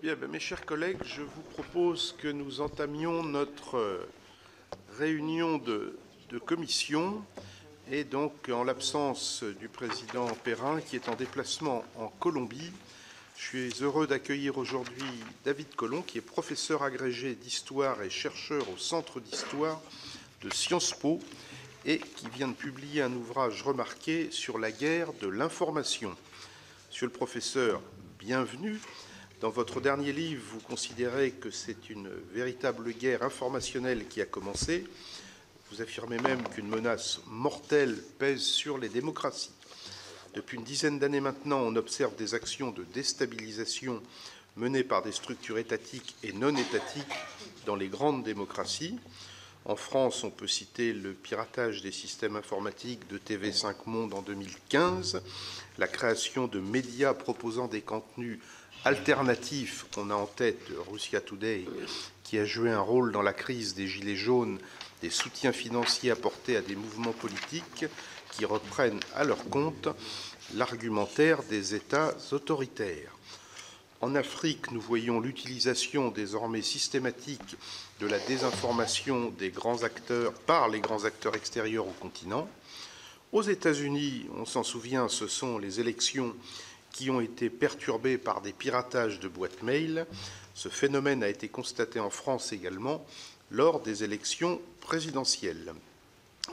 Bien, mes chers collègues, je vous propose que nous entamions notre réunion de commission. Et donc, en l'absence du président Perrin, qui est en déplacement en Colombie, je suis heureux d'accueillir aujourd'hui David Collomb, qui est professeur agrégé d'histoire et chercheur au Centre d'histoire de Sciences Po et qui vient de publier un ouvrage remarqué sur la guerre de l'information. Monsieur le professeur, bienvenue. Dans votre dernier livre, vous considérez que c'est une véritable guerre informationnelle qui a commencé. Vous affirmez même qu'une menace mortelle pèse sur les démocraties. Depuis une dizaine d'années maintenant, on observe des actions de déstabilisation menées par des structures étatiques et non étatiques dans les grandes démocraties. En France, on peut citer le piratage des systèmes informatiques de TV5 Monde en 2015, la création de médias proposant des contenus alternatifs. On a en tête Russia Today, qui a joué un rôle dans la crise des Gilets jaunes, des soutiens financiers apportés à des mouvements politiques qui reprennent à leur compte l'argumentaire des États autoritaires. En Afrique, nous voyons l'utilisation désormais systématique de la désinformation des grands acteurs par les grands acteurs extérieurs au continent. Aux États-Unis, on s'en souvient, ce sont les élections qui ont été perturbées par des piratages de boîtes mail. Ce phénomène a été constaté en France également lors des élections présidentielles.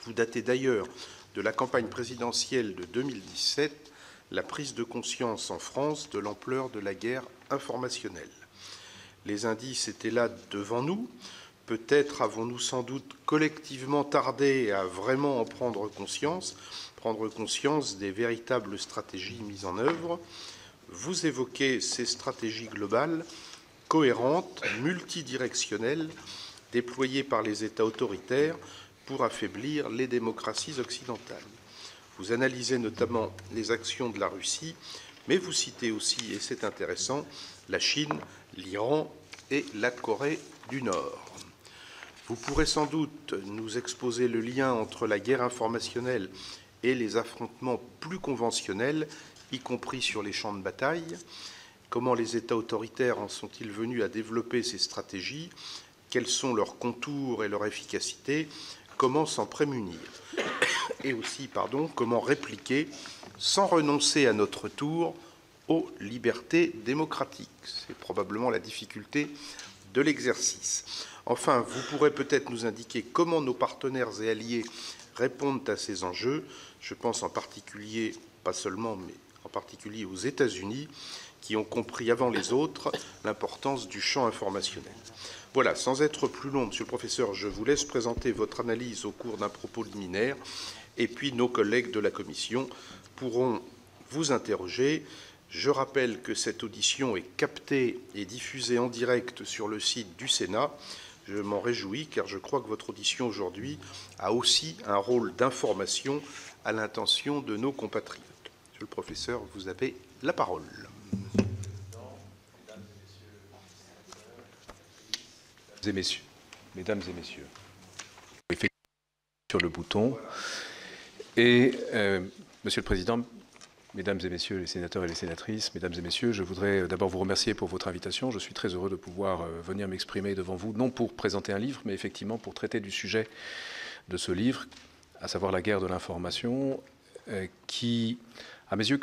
Vous datez d'ailleurs de la campagne présidentielle de 2017 la prise de conscience en France de l'ampleur de la guerre informationnelle. Les indices étaient là devant nous. Peut-être avons-nous sans doute collectivement tardé à vraiment en prendre conscience des véritables stratégies mises en œuvre. Vous évoquez ces stratégies globales, cohérentes, multidirectionnelles, déployées par les États autoritaires pour affaiblir les démocraties occidentales. Vous analysez notamment les actions de la Russie, mais vous citez aussi, et c'est intéressant, la Chine, l'Iran et la Corée du Nord. Vous pourrez sans doute nous exposer le lien entre la guerre informationnelle et les affrontements plus conventionnels, y compris sur les champs de bataille. Comment les États autoritaires en sont-ils venus à développer ces stratégies? Quels sont leurs contours et leur efficacité? Comment s'en prémunir? Et aussi, comment répliquer sans renoncer à notre tour aux libertés démocratiques? C'est probablement la difficulté de l'exercice. Enfin, vous pourrez peut-être nous indiquer comment nos partenaires et alliés répondent à ces enjeux. Je pense en particulier, pas seulement, mais en particulier aux États-Unis, qui ont compris avant les autres l'importance du champ informationnel. Voilà, sans être plus long, Monsieur le Professeur, je vous laisse présenter votre analyse au cours d'un propos liminaire, et puis nos collègues de la Commission pourront vous interroger. Je rappelle que cette audition est captée et diffusée en direct sur le site du Sénat. Je m'en réjouis car je crois que votre audition aujourd'hui a aussi un rôle d'information à l'intention de nos compatriotes. Monsieur le professeur, vous avez la parole. Mesdames et messieurs, effectivement sur le bouton. Et Monsieur le Président, Mesdames et Messieurs les sénateurs et les sénatrices, Mesdames et Messieurs, je voudrais d'abord vous remercier pour votre invitation. Je suis très heureux de pouvoir venir m'exprimer devant vous, non pour présenter un livre, mais effectivement pour traiter du sujet de ce livre, à savoir la guerre de l'information, qui, à mes yeux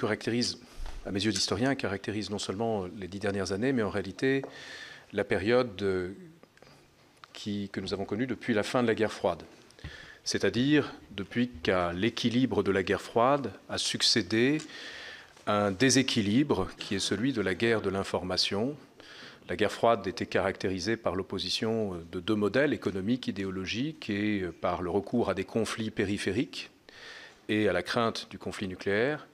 d'historien, caractérise non seulement les 10 dernières années, mais en réalité la période que nous avons connue depuis la fin de la guerre froide. C'est-à-dire depuis qu'à l'équilibre de la guerre froide a succédé un déséquilibre qui est celui de la guerre de l'information. La guerre froide était caractérisée par l'opposition de deux modèles économiques, idéologiques, et par le recours à des conflits périphériques et à la crainte du conflit nucléaire.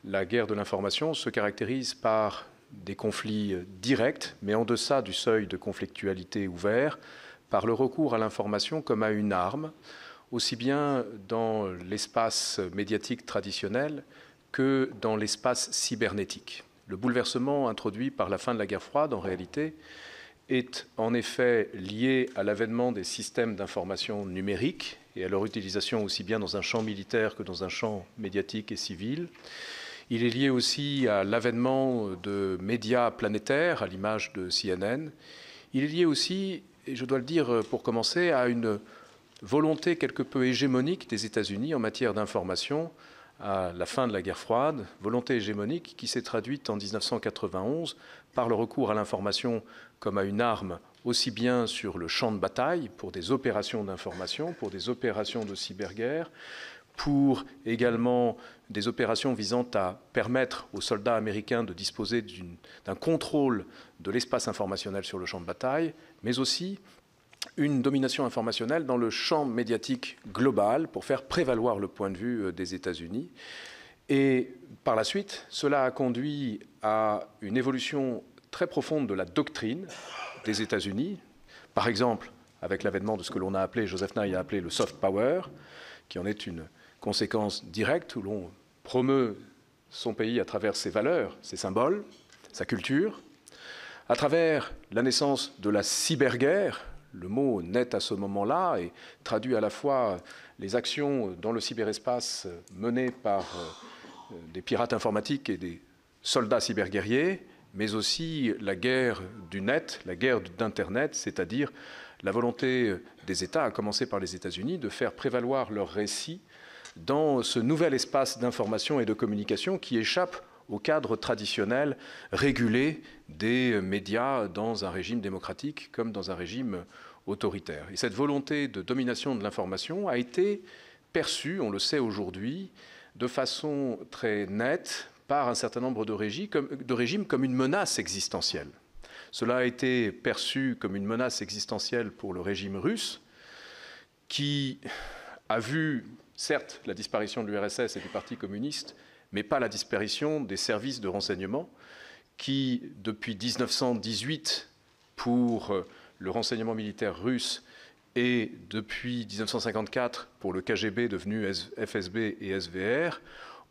La guerre de l'information se caractérise par des conflits directs, mais en deçà du seuil de conflictualité ouvert, par le recours à l'information comme à une arme, aussi bien dans l'espace médiatique traditionnel que dans l'espace cybernétique. Le bouleversement introduit par la fin de la guerre froide, en réalité, est en effet lié à l'avènement des systèmes d'information numériques et à leur utilisation aussi bien dans un champ militaire que dans un champ médiatique et civil. Il est lié aussi à l'avènement de médias planétaires, à l'image de CNN. Il est lié aussi, et je dois le dire pour commencer, à une volonté quelque peu hégémonique des États-Unis en matière d'information à la fin de la guerre froide, volonté hégémonique qui s'est traduite en 1991 par le recours à l'information comme à une arme aussi bien sur le champ de bataille pour des opérations d'information, pour des opérations de cyberguerre, pour également des opérations visant à permettre aux soldats américains de disposer d'un contrôle de l'espace informationnel sur le champ de bataille, mais aussi une domination informationnelle dans le champ médiatique global pour faire prévaloir le point de vue des États-Unis. Et par la suite, cela a conduit à une évolution très profonde de la doctrine des États-Unis, par exemple avec l'avènement de ce que l'on a appelé, Joseph Nye a appelé le soft power, qui en est une conséquence directe où l'on promeut son pays à travers ses valeurs, ses symboles, sa culture, à travers la naissance de la cyberguerre. Le mot naît à ce moment-là et traduit à la fois les actions dans le cyberespace menées par des pirates informatiques et des soldats cyberguerriers, mais aussi la guerre du net, la guerre d'Internet, c'est-à-dire la volonté des États, à commencer par les États-Unis, de faire prévaloir leur récit dans ce nouvel espace d'information et de communication qui échappe au cadre traditionnel régulé des médias dans un régime démocratique comme dans un régime autoritaire. Et cette volonté de domination de l'information a été perçue, on le sait aujourd'hui, de façon très nette par un certain nombre de régimes comme une menace existentielle. Cela a été perçu comme une menace existentielle pour le régime russe, qui a vu, certes, la disparition de l'URSS et du Parti communiste, mais pas la disparition des services de renseignement qui, depuis 1918, pour le renseignement militaire russe et depuis 1954, pour le KGB devenu FSB et SVR,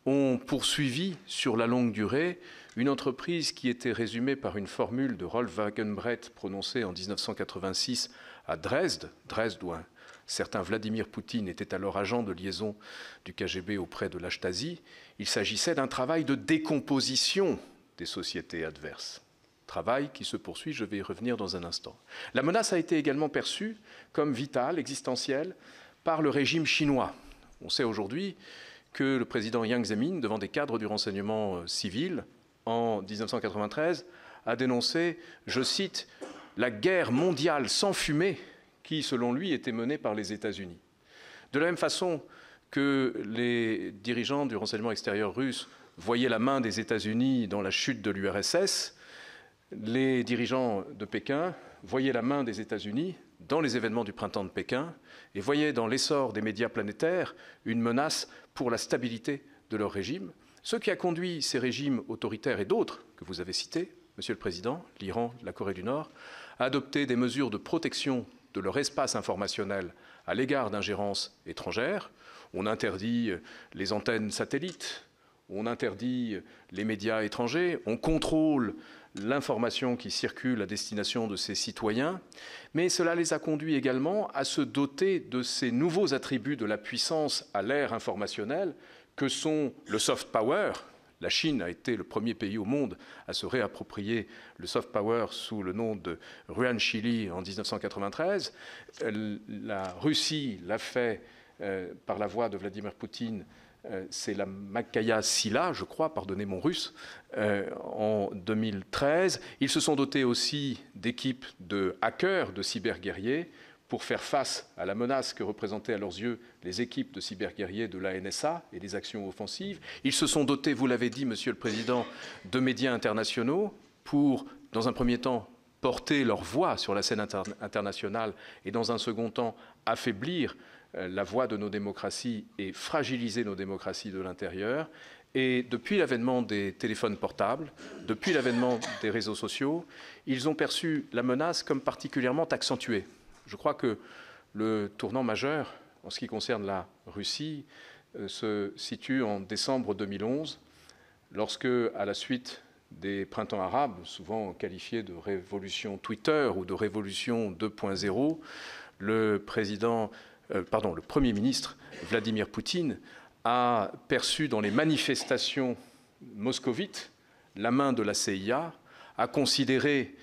ont poursuivi sur la longue durée une entreprise qui était résumée par une formule de Rolf Wagenbrett prononcée en 1986 à Dresde, où un certain Vladimir Poutine était alors agent de liaison du KGB auprès de la Stasi. Il s'agissait d'un travail de décomposition des sociétés adverses. Travail qui se poursuit, je vais y revenir dans un instant. La menace a été également perçue comme vitale, existentielle, par le régime chinois. On sait aujourd'hui que le président Jiang Zemin, devant des cadres du renseignement civil, en 1993, a dénoncé, je cite, « la guerre mondiale sans fumée » qui, selon lui, était menée par les États-Unis. De la même façon que les dirigeants du renseignement extérieur russe voyaient la main des États-Unis dans la chute de l'URSS, les dirigeants de Pékin voyaient la main des États-Unis dans les événements du printemps de Pékin et voyaient dans l'essor des médias planétaires une menace pour la stabilité de leur régime, ce qui a conduit ces régimes autoritaires et d'autres que vous avez cités, Monsieur le Président, l'Iran, la Corée du Nord, à adopter des mesures de protection de leur espace informationnel à l'égard d'ingérences étrangères. On interdit les antennes satellites, on interdit les médias étrangers, on contrôle l'information qui circule à destination de ces citoyens, mais cela les a conduits également à se doter de ces nouveaux attributs de la puissance à l'ère informationnelle que sont le soft power. La Chine a été le premier pays au monde à se réapproprier le soft power sous le nom de Ruan Chili en 1993. La Russie l'a fait par la voix de Vladimir Poutine, c'est la Makhaya Sila, je crois, pardonnez mon russe, en 2013. Ils se sont dotés aussi d'équipes de hackers, de cyberguerriers, pour faire face à la menace que représentaient à leurs yeux les équipes de cyberguerriers de la NSA et des actions offensives. Ils se sont dotés, vous l'avez dit, Monsieur le Président, de médias internationaux pour, dans un premier temps, porter leur voix sur la scène internationale et, dans un second temps, affaiblir la voix de nos démocraties et fragiliser nos démocraties de l'intérieur. Et depuis l'avènement des téléphones portables, depuis l'avènement des réseaux sociaux, ils ont perçu la menace comme particulièrement accentuée. Je crois que le tournant majeur en ce qui concerne la Russie se situe en décembre 2011, lorsque, à la suite des printemps arabes, souvent qualifiés de révolution Twitter ou de révolution 2.0, le Premier ministre Vladimir Poutine a perçu dans les manifestations moscovite, la main de la CIA, a considéré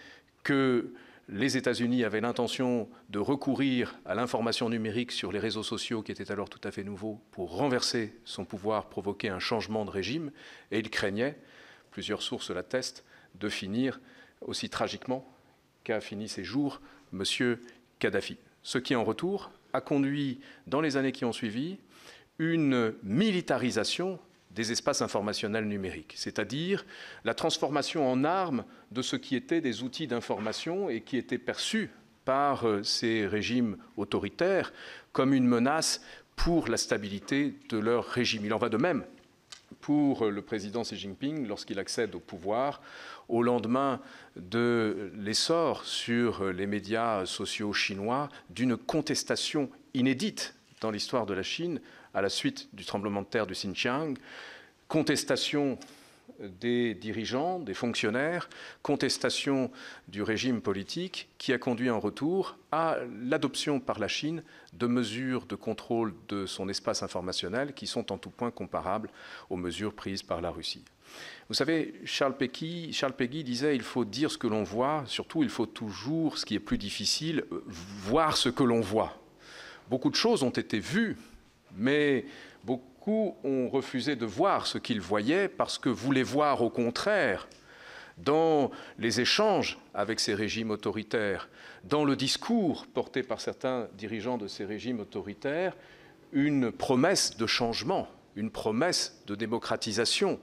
que les États-Unis avaient l'intention de recourir à l'information numérique sur les réseaux sociaux, qui étaient alors tout à fait nouveaux, pour renverser son pouvoir, provoquer un changement de régime, et il craignait, plusieurs sources l'attestent, de finir aussi tragiquement qu'a fini ses jours M. Kadhafi. Ce qui, en retour, a conduit, dans les années qui ont suivi, une militarisation des espaces informationnels numériques, c'est-à-dire la transformation en armes de ce qui étaient des outils d'information et qui étaient perçus par ces régimes autoritaires comme une menace pour la stabilité de leur régime. Il en va de même pour le président Xi Jinping lorsqu'il accède au pouvoir au lendemain de l'essor sur les médias sociaux chinois d'une contestation inédite dans l'histoire de la Chine à la suite du tremblement de terre du Xinjiang, contestation des dirigeants, des fonctionnaires, contestation du régime politique qui a conduit en retour à l'adoption par la Chine de mesures de contrôle de son espace informationnel qui sont en tout point comparables aux mesures prises par la Russie. Vous savez, Charles Péguy disait « il faut dire ce que l'on voit, surtout il faut toujours, ce qui est plus difficile, voir ce que l'on voit ». Beaucoup de choses ont été vues, mais beaucoup ont refusé de voir ce qu'ils voyaient parce que voulaient voir au contraire, dans les échanges avec ces régimes autoritaires, dans le discours porté par certains dirigeants de ces régimes autoritaires, une promesse de changement, une promesse de démocratisation.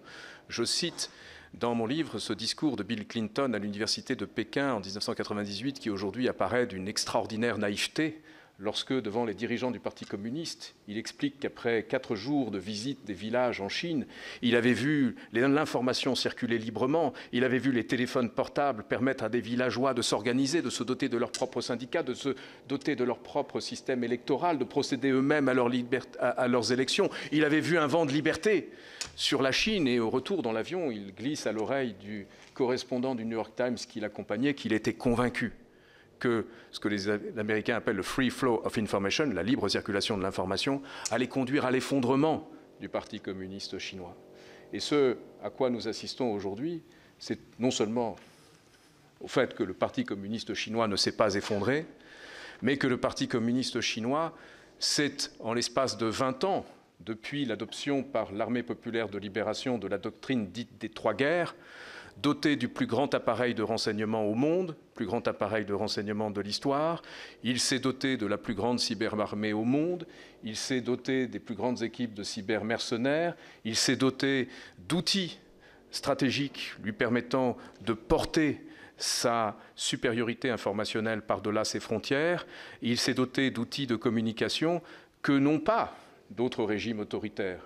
Je cite dans mon livre ce discours de Bill Clinton à l'université de Pékin en 1998 qui aujourd'hui apparaît d'une extraordinaire naïveté lorsque, devant les dirigeants du Parti communiste, il explique qu'après 4 jours de visite des villages en Chine, il avait vu l'information circuler librement, il avait vu les téléphones portables permettre à des villageois de s'organiser, de se doter de leurs propres syndicats, de se doter de leur propre système électoral, de procéder eux-mêmes à leurs élections. Il avait vu un vent de liberté sur la Chine et au retour dans l'avion, il glisse à l'oreille du correspondant du New York Times qui l'accompagnait qu'il était convaincu que ce que les Américains appellent le free flow of information, la libre circulation de l'information, allait conduire à l'effondrement du Parti communiste chinois. Et ce à quoi nous assistons aujourd'hui, c'est non seulement au fait que le Parti communiste chinois ne s'est pas effondré, mais que le Parti communiste chinois s'est, en l'espace de 20 ans, depuis l'adoption par l'Armée populaire de libération de la doctrine dite des 3 guerres, doté du plus grand appareil de renseignement au monde, plus grand appareil de renseignement de l'histoire. Il s'est doté de la plus grande cyberarmée au monde. Il s'est doté des plus grandes équipes de cybermercenaires. Il s'est doté d'outils stratégiques lui permettant de porter sa supériorité informationnelle par-delà ses frontières. Il s'est doté d'outils de communication que n'ont pas d'autres régimes autoritaires.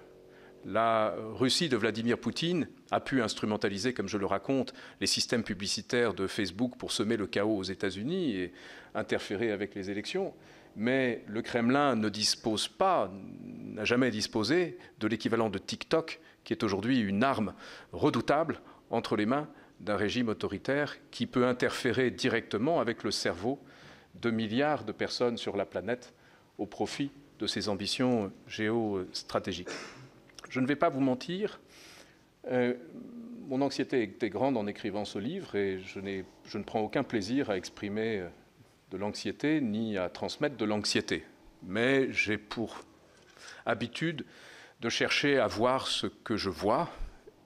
La Russie de Vladimir Poutine a pu instrumentaliser, comme je le raconte, les systèmes publicitaires de Facebook pour semer le chaos aux États-Unis et interférer avec les élections. Mais le Kremlin ne dispose pas, n'a jamais disposé de l'équivalent de TikTok, qui est aujourd'hui une arme redoutable entre les mains d'un régime autoritaire qui peut interférer directement avec le cerveau de milliards de personnes sur la planète au profit de ses ambitions géostratégiques. Je ne vais pas vous mentir, mon anxiété était grande en écrivant ce livre et je ne prends aucun plaisir à exprimer de l'anxiété ni à transmettre de l'anxiété. Mais j'ai pour habitude de chercher à voir ce que je vois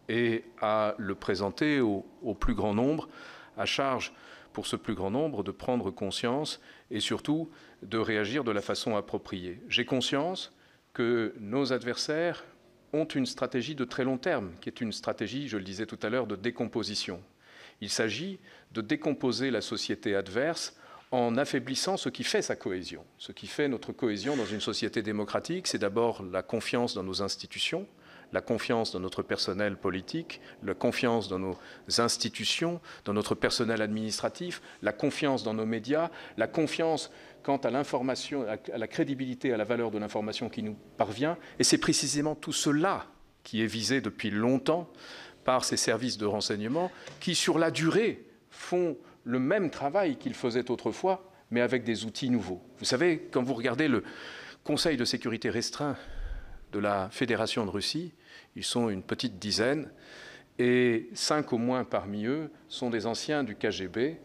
et à le présenter au plus grand nombre, à charge pour ce plus grand nombre de prendre conscience et surtout de réagir de la façon appropriée. J'ai conscience que nos adversaires ont une stratégie de très long terme, qui est une stratégie, je le disais tout à l'heure, de décomposition. Il s'agit de décomposer la société adverse en affaiblissant ce qui fait sa cohésion. Ce qui fait notre cohésion dans une société démocratique, c'est d'abord la confiance dans nos institutions, la confiance dans notre personnel politique, la confiance dans nos institutions, dans notre personnel administratif, la confiance dans nos médias, la confiance quant à l'information, à la crédibilité, à la valeur de l'information qui nous parvient. Et c'est précisément tout cela qui est visé depuis longtemps par ces services de renseignement qui, sur la durée, font le même travail qu'ils faisaient autrefois, mais avec des outils nouveaux. Vous savez, quand vous regardez le Conseil de sécurité restreint de la Fédération de Russie, ils sont une petite dizaine, et 5 au moins parmi eux sont des anciens du KGB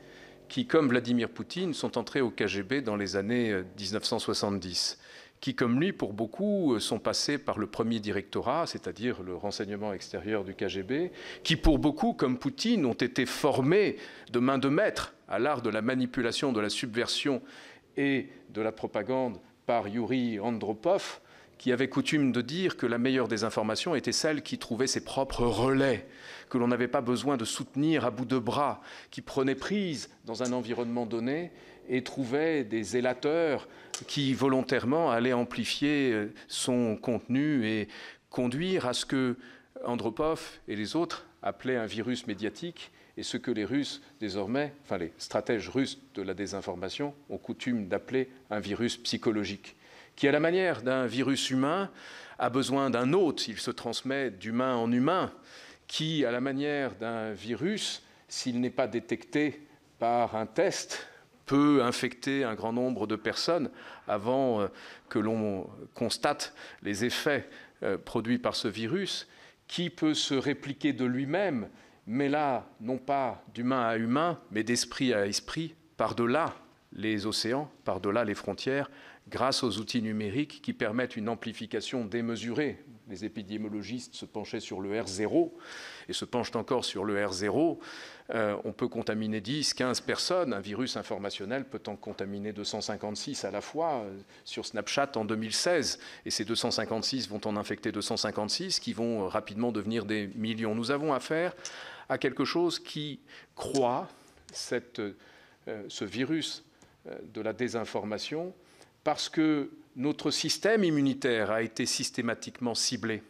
qui, comme Vladimir Poutine, sont entrés au KGB dans les années 1970, qui, comme lui, pour beaucoup, sont passés par le premier directorat, c'est-à-dire le renseignement extérieur du KGB, qui, pour beaucoup, comme Poutine, ont été formés de main de maître à l'art de la manipulation, de la subversion et de la propagande par Yuri Andropov, qui avait coutume de dire que la meilleure des informations était celle qui trouvait ses propres relais, que l'on n'avait pas besoin de soutenir à bout de bras, qui prenait prise dans un environnement donné et trouvait des zélateurs qui volontairement allaient amplifier son contenu et conduire à ce que Andropov et les autres appelaient un virus médiatique, et ce que les Russes désormais, enfin les stratèges russes de la désinformation, ont coutume d'appeler un virus psychologique, qui, à la manière d'un virus humain, a besoin d'un hôte, il se transmet d'humain en humain, qui, à la manière d'un virus, s'il n'est pas détecté par un test, peut infecter un grand nombre de personnes avant que l'on constate les effets produits par ce virus, qui peut se répliquer de lui-même, mais là, non pas d'humain à humain, mais d'esprit à esprit, par-delà les océans, par-delà les frontières, grâce aux outils numériques qui permettent une amplification démesurée. Les épidémiologistes se penchaient sur le R0 et se penchent encore sur le R0. On peut contaminer 10, 15 personnes. Un virus informationnel peut en contaminer 256 à la fois sur Snapchat en 2016. Et ces 256 vont en infecter 256 qui vont rapidement devenir des millions. Nous avons affaire à quelque chose qui croît, ce virus de la désinformation, parce que notre système immunitaire a été systématiquement ciblé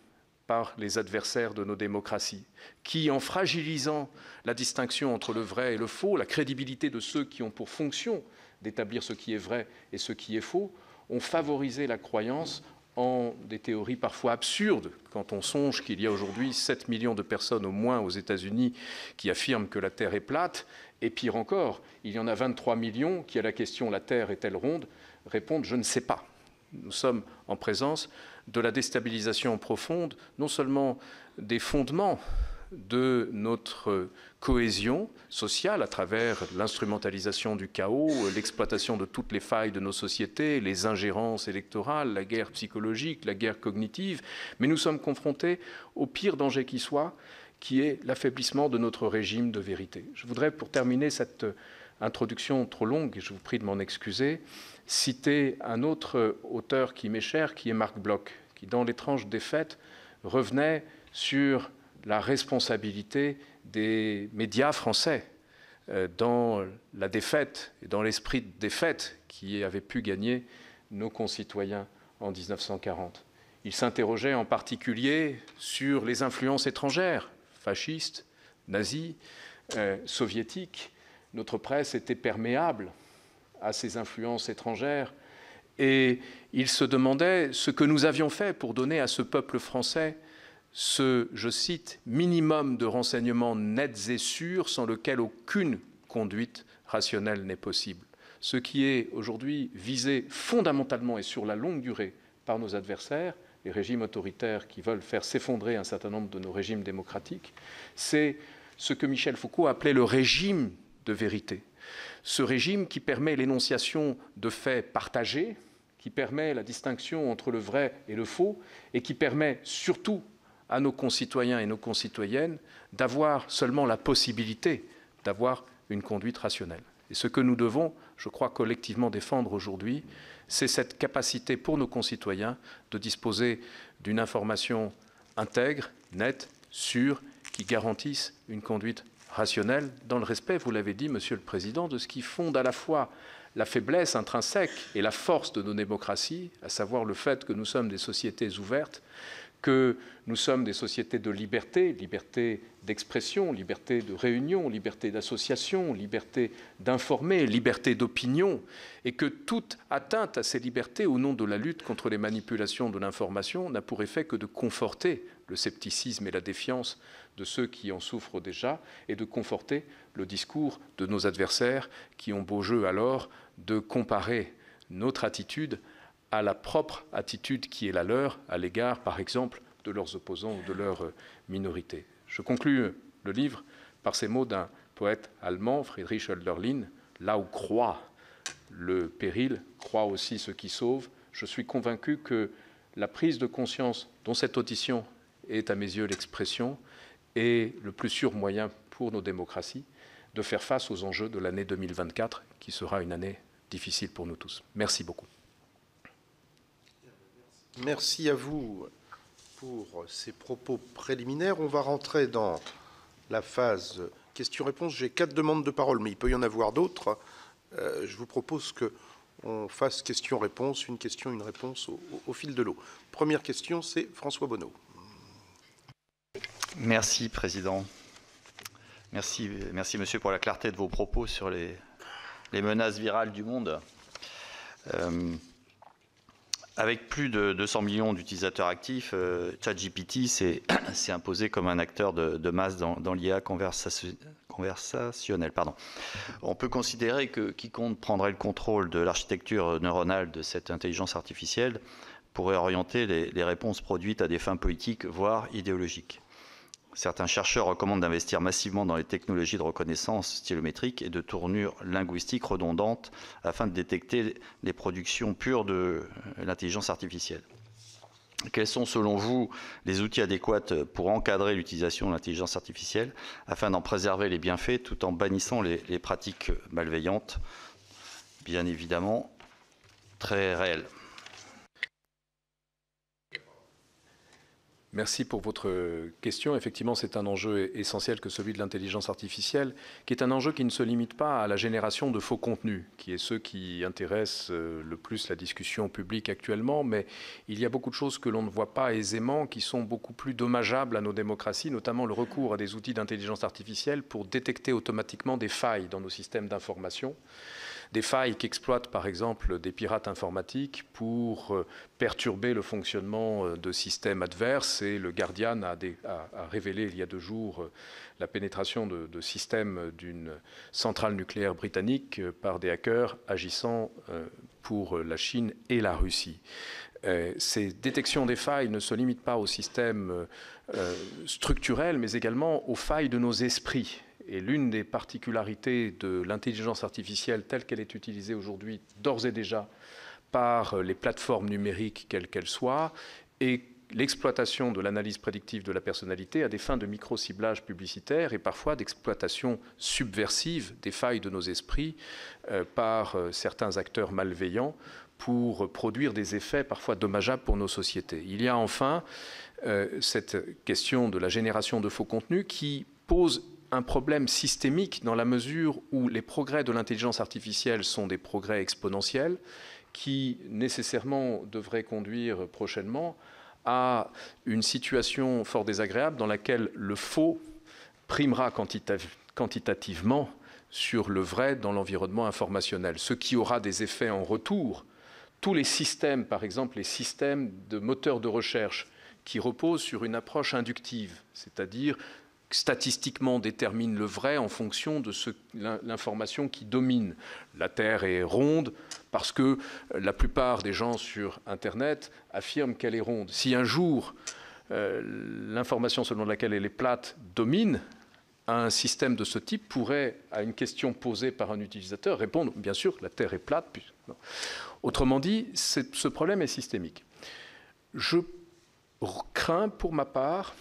par les adversaires de nos démocraties, qui, en fragilisant la distinction entre le vrai et le faux, la crédibilité de ceux qui ont pour fonction d'établir ce qui est vrai et ce qui est faux, ont favorisé la croyance en des théories parfois absurdes, quand on songe qu'il y a aujourd'hui 7 millions de personnes au moins aux États-Unis qui affirment que la Terre est plate, et pire encore, il y en a 23 millions qui, à la question « la Terre est-elle ronde ?», répondent « je ne sais pas ». Nous sommes en présence de la déstabilisation profonde, non seulement des fondements de notre cohésion sociale à travers l'instrumentalisation du chaos, l'exploitation de toutes les failles de nos sociétés, les ingérences électorales, la guerre psychologique, la guerre cognitive, mais nous sommes confrontés au pire danger qui soit, qui est l'affaiblissement de notre régime de vérité. Je voudrais, pour terminer cette introduction trop longue, et je vous prie de m'en excuser, citer un autre auteur qui m'est cher, qui est Marc Bloch, qui, dans L'étrange défaite, revenait sur la responsabilité des médias français dans la défaite et dans l'esprit de défaite qui avait pu gagner nos concitoyens en 1940. Il s'interrogeait en particulier sur les influences étrangères, fascistes, nazis, soviétiques. Notre presse était perméable à ces influences étrangères et il se demandait ce que nous avions fait pour donner à ce peuple français ce, je cite, minimum de renseignements nets et sûrs sans lequel aucune conduite rationnelle n'est possible. Ce qui est aujourd'hui visé fondamentalement et sur la longue durée par nos adversaires, les régimes autoritaires qui veulent faire s'effondrer un certain nombre de nos régimes démocratiques, c'est ce que Michel Foucault appelait le régime de vérité. Ce régime qui permet l'énonciation de faits partagés, qui permet la distinction entre le vrai et le faux, et qui permet surtout à nos concitoyens et nos concitoyennes d'avoir seulement la possibilité d'avoir une conduite rationnelle. Et ce que nous devons, je crois, collectivement défendre aujourd'hui, c'est cette capacité pour nos concitoyens de disposer d'une information intègre, nette, sûre, qui garantisse une conduite rationnelle, dans le respect, vous l'avez dit, Monsieur le Président, de ce qui fonde à la fois la faiblesse intrinsèque et la force de nos démocraties, à savoir le fait que nous sommes des sociétés ouvertes, que nous sommes des sociétés de liberté, liberté d'expression, liberté de réunion, liberté d'association, liberté d'informer, liberté d'opinion, et que toute atteinte à ces libertés au nom de la lutte contre les manipulations de l'information n'a pour effet que de conforter le scepticisme et la défiance de ceux qui en souffrent déjà et de conforter le discours de nos adversaires qui ont beau jeu alors de comparer notre attitude à la propre attitude qui est la leur à l'égard, par exemple, de leurs opposants ou de leurs minorités. Je conclus le livre par ces mots d'un poète allemand, Friedrich Hölderlin, « Là où croit le péril, croit aussi ce qui sauve ». Je suis convaincu que la prise de conscience dont cette audition est à mes yeux l'expression est le plus sûr moyen pour nos démocraties de faire face aux enjeux de l'année 2024, qui sera une année difficile pour nous tous. Merci beaucoup. Merci à vous pour ces propos préliminaires. On va rentrer dans la phase questions-réponses. J'ai 4 demandes de parole, mais il peut y en avoir d'autres. Je vous propose qu'on fasse questions-réponses, une question, une réponse au fil de l'eau. Première question, c'est François Bonneau. Merci, Président. Merci, Monsieur, pour la clarté de vos propos sur les menaces virales du monde. Avec plus de 200 millions d'utilisateurs actifs, ChatGPT s'est imposé comme un acteur de masse dans l'IA conversationnelle. On peut considérer que quiconque prendrait le contrôle de l'architecture neuronale de cette intelligence artificielle pourrait orienter les réponses produites à des fins politiques, voire idéologiques. Certains chercheurs recommandent d'investir massivement dans les technologies de reconnaissance stylométrique et de tournure linguistique redondantes afin de détecter les productions pures de l'intelligence artificielle. Quels sont, selon vous, les outils adéquats pour encadrer l'utilisation de l'intelligence artificielle afin d'en préserver les bienfaits tout en bannissant les pratiques malveillantes, bien évidemment très réelles? Merci pour votre question. Effectivement, c'est un enjeu essentiel que celui de l'intelligence artificielle, qui est un enjeu qui ne se limite pas à la génération de faux contenus, qui est ce qui intéresse le plus la discussion publique actuellement, mais il y a beaucoup de choses que l'on ne voit pas aisément, qui sont beaucoup plus dommageables à nos démocraties, notamment le recours à des outils d'intelligence artificielle pour détecter automatiquement des failles dans nos systèmes d'information. Des failles qu'exploitent par exemple des pirates informatiques pour perturber le fonctionnement de systèmes adverses. Et le Guardian a révélé il y a 2 jours la pénétration de systèmes d'une centrale nucléaire britannique par des hackers agissant pour la Chine et la Russie. Ces détections des failles ne se limitent pas aux systèmes structurels, mais également aux failles de nos esprits. Et l'une des particularités de l'intelligence artificielle telle qu'elle est utilisée aujourd'hui, d'ores et déjà, par les plateformes numériques, quelles qu'elles soient, est l'exploitation de l'analyse prédictive de la personnalité à des fins de micro-ciblage publicitaire et parfois d'exploitation subversive des failles de nos esprits par certains acteurs malveillants pour produire des effets parfois dommageables pour nos sociétés. Il y a enfin cette question de la génération de faux contenus qui pose un problème systémique dans la mesure où les progrès de l'intelligence artificielle sont des progrès exponentiels qui nécessairement devraient conduire prochainement à une situation fort désagréable dans laquelle le faux primera quantitativement sur le vrai dans l'environnement informationnel, ce qui aura des effets en retour. Tous les systèmes, par exemple les systèmes de moteurs de recherche qui reposent sur une approche inductive, c'est-à-dire statistiquement détermine le vrai en fonction de l'information qui domine. La Terre est ronde parce que la plupart des gens sur Internet affirment qu'elle est ronde. Si un jour l'information selon laquelle elle est plate domine, un système de ce type pourrait, à une question posée par un utilisateur, répondre « bien sûr, la Terre est plate ». Autrement dit, ce problème est systémique. Je crains pour ma part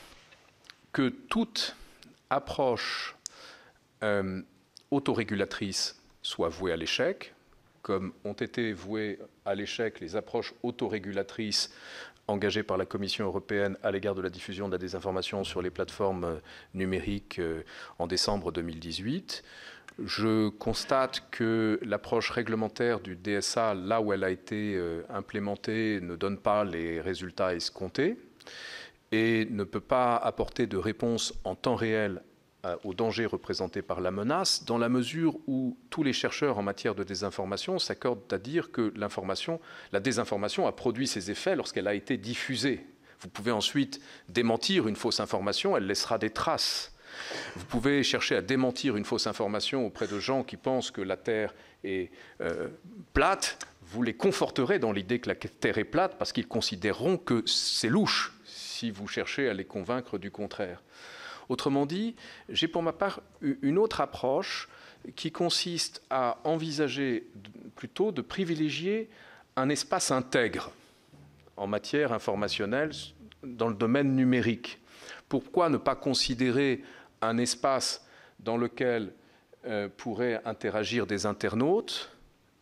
que toute approche autorégulatrice soit vouée à l'échec, comme ont été vouées à l'échec les approches autorégulatrices engagées par la Commission européenne à l'égard de la diffusion de la désinformation sur les plateformes numériques en décembre 2018. Je constate que l'approche réglementaire du DSA, là où elle a été implémentée, ne donne pas les résultats escomptés et ne peut pas apporter de réponse en temps réel aux dangers représentés par la menace, dans la mesure où tous les chercheurs en matière de désinformation s'accordent à dire que la désinformation a produit ses effets lorsqu'elle a été diffusée. Vous pouvez ensuite démentir une fausse information, elle laissera des traces. Vous pouvez chercher à démentir une fausse information auprès de gens qui pensent que la Terre est plate, vous les conforterez dans l'idée que la Terre est plate parce qu'ils considéreront que c'est louche si vous cherchez à les convaincre du contraire. Autrement dit, j'ai pour ma part une autre approche qui consiste à envisager plutôt de privilégier un espace intègre en matière informationnelle dans le domaine numérique. Pourquoi ne pas considérer un espace dans lequel pourraient interagir des internautes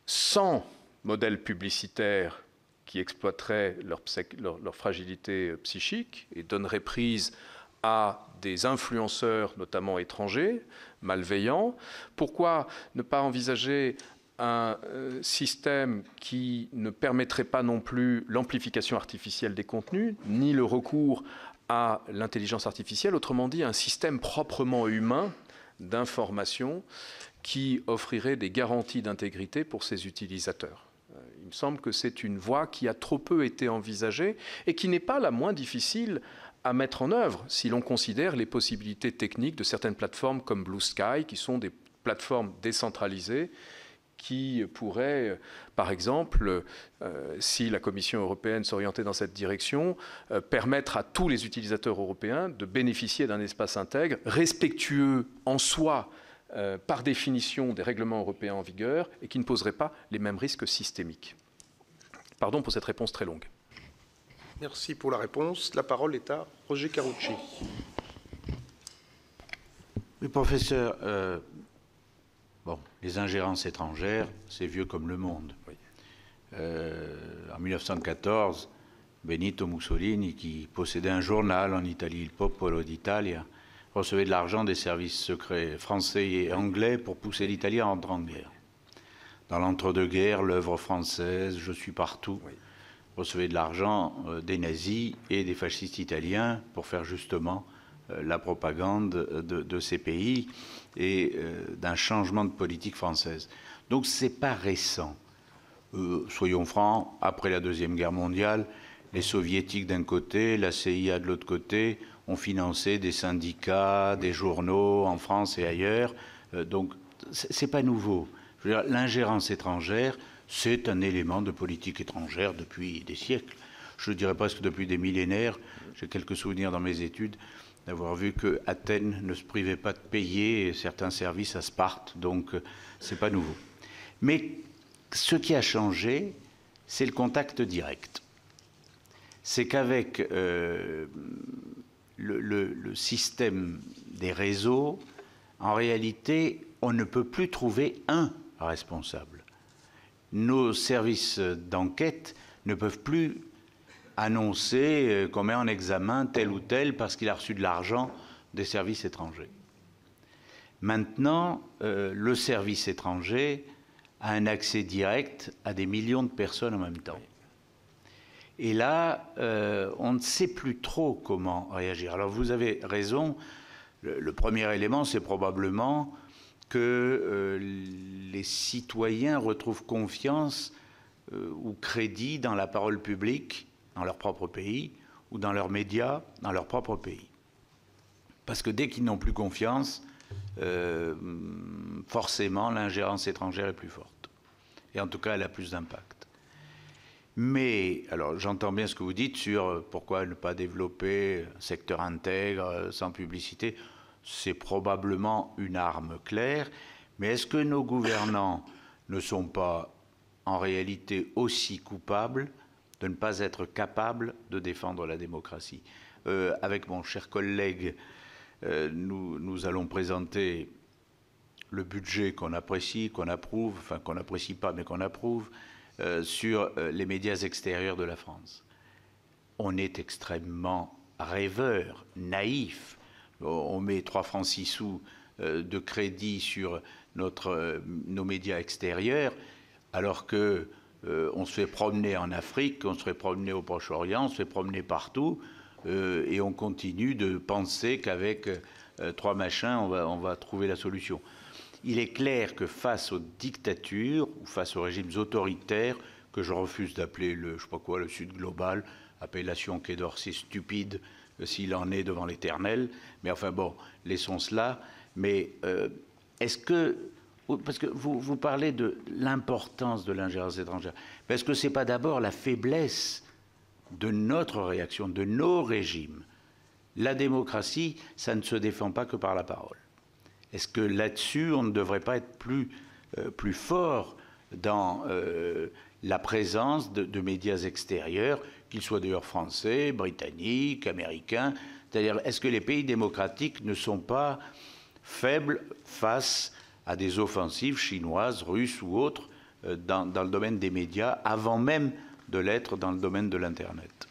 sans modèle publicitaire qui exploiterait leur fragilité psychique et donnerait prise à des influenceurs, notamment étrangers, malveillants? Pourquoi ne pas envisager un système qui ne permettrait pas non plus l'amplification artificielle des contenus, ni le recours à l'intelligence artificielle, autrement dit un système proprement humain d'information qui offrirait des garanties d'intégrité pour ses utilisateurs? Il me semble que c'est une voie qui a trop peu été envisagée et qui n'est pas la moins difficile à mettre en œuvre si l'on considère les possibilités techniques de certaines plateformes comme Blue Sky, qui sont des plateformes décentralisées qui pourraient, par exemple, si la Commission européenne s'orientait dans cette direction, permettre à tous les utilisateurs européens de bénéficier d'un espace intègre, respectueux en soi, par définition, des règlements européens en vigueur et qui ne poserait pas les mêmes risques systémiques. Pardon pour cette réponse très longue. Merci pour la réponse. La parole est à Roger Carucci. Oui, professeur, bon, les ingérences étrangères, c'est vieux comme le monde. Oui. En 1914, Benito Mussolini, qui possédait un journal en Italie, Il Popolo d'Italia, recevait de l'argent des services secrets français et anglais pour pousser l'Italie à entrer en guerre. Dans l'entre-deux-guerres, l'œuvre française, Je suis partout, oui, recevait de l'argent des nazis et des fascistes italiens pour faire justement la propagande de ces pays et d'un changement de politique française. Donc ce n'est pas récent. Soyons francs, après la Deuxième Guerre mondiale, les soviétiques d'un côté, la CIA de l'autre côté, ont financé des syndicats, des journaux en France et ailleurs. Donc ce n'est pas nouveau. Je veux dire, l'ingérence étrangère, c'est un élément de politique étrangère depuis des siècles. Je dirais presque depuis des millénaires. J'ai quelques souvenirs dans mes études d'avoir vu que Athènes ne se privait pas de payer certains services à Sparte, donc c'est pas nouveau. Mais ce qui a changé, c'est le contact direct. C'est qu'avec le système des réseaux, en réalité, on ne peut plus trouver un responsable. Nos services d'enquête ne peuvent plus annoncer qu'on met en examen tel ou tel parce qu'il a reçu de l'argent des services étrangers. Maintenant, le service étranger a un accès direct à des millions de personnes en même temps. Et là, on ne sait plus trop comment réagir. Alors vous avez raison, le premier élément, c'est probablement que les citoyens retrouvent confiance ou crédit dans la parole publique, dans leur propre pays, ou dans leurs médias, dans leur propre pays. Parce que dès qu'ils n'ont plus confiance, forcément, l'ingérence étrangère est plus forte. Et en tout cas, elle a plus d'impact. Mais, alors j'entends bien ce que vous dites sur pourquoi ne pas développer un secteur intègre, sans publicité. C'est probablement une arme claire. Mais est-ce que nos gouvernants ne sont pas en réalité aussi coupables de ne pas être capables de défendre la démocratie? Avec mon cher collègue, nous allons présenter le budget qu'on apprécie, qu'on approuve, enfin qu'on n'apprécie pas mais qu'on approuve, sur les médias extérieurs de la France. On est extrêmement rêveur, naïf. On met 3 francs 6 sous de crédit sur nos médias extérieurs, alors que on se fait promener en Afrique, on se fait promener au Proche-Orient, on se fait promener partout, et on continue de penser qu'avec 3 machins, on va trouver la solution. Il est clair que face aux dictatures ou face aux régimes autoritaires, que je refuse d'appeler le Sud global, appellation Quai d'Orsay stupide s'il en est devant l'Éternel, mais enfin bon, laissons cela. Mais est-ce que, parce que vous parlez de l'importance de l'ingérence étrangère, mais est-ce que ce n'est pas d'abord la faiblesse de notre réaction, de nos régimes? La démocratie, ça ne se défend pas que par la parole. Est-ce que là-dessus, on ne devrait pas être plus fort dans la présence de médias extérieurs, qu'ils soient d'ailleurs français, britanniques, américains? C'est-à-dire, est-ce que les pays démocratiques ne sont pas faibles face à des offensives chinoises, russes ou autres dans le domaine des médias, avant même de l'être dans le domaine de l'Internet?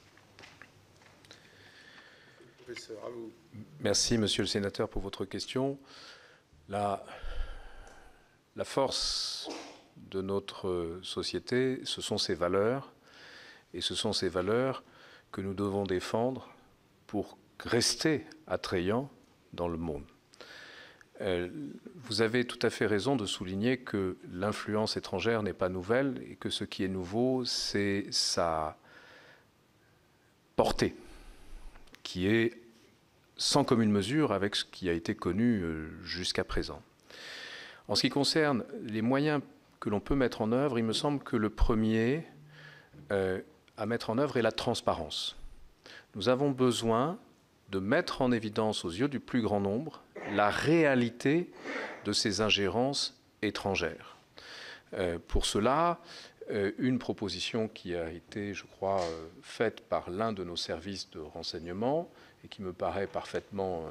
Merci, Monsieur le Sénateur, pour votre question. La force de notre société, ce sont ses valeurs, et ce sont ces valeurs que nous devons défendre pour rester attrayants dans le monde. Vous avez tout à fait raison de souligner que l'influence étrangère n'est pas nouvelle et que ce qui est nouveau, c'est sa portée, qui est sans commune mesure avec ce qui a été connu jusqu'à présent. En ce qui concerne les moyens que l'on peut mettre en œuvre, il me semble que le premier à mettre en œuvre est la transparence. Nous avons besoin de mettre en évidence aux yeux du plus grand nombre la réalité de ces ingérences étrangères. Pour cela, une proposition qui a été, je crois, faite par l'un de nos services de renseignement et qui me paraît parfaitement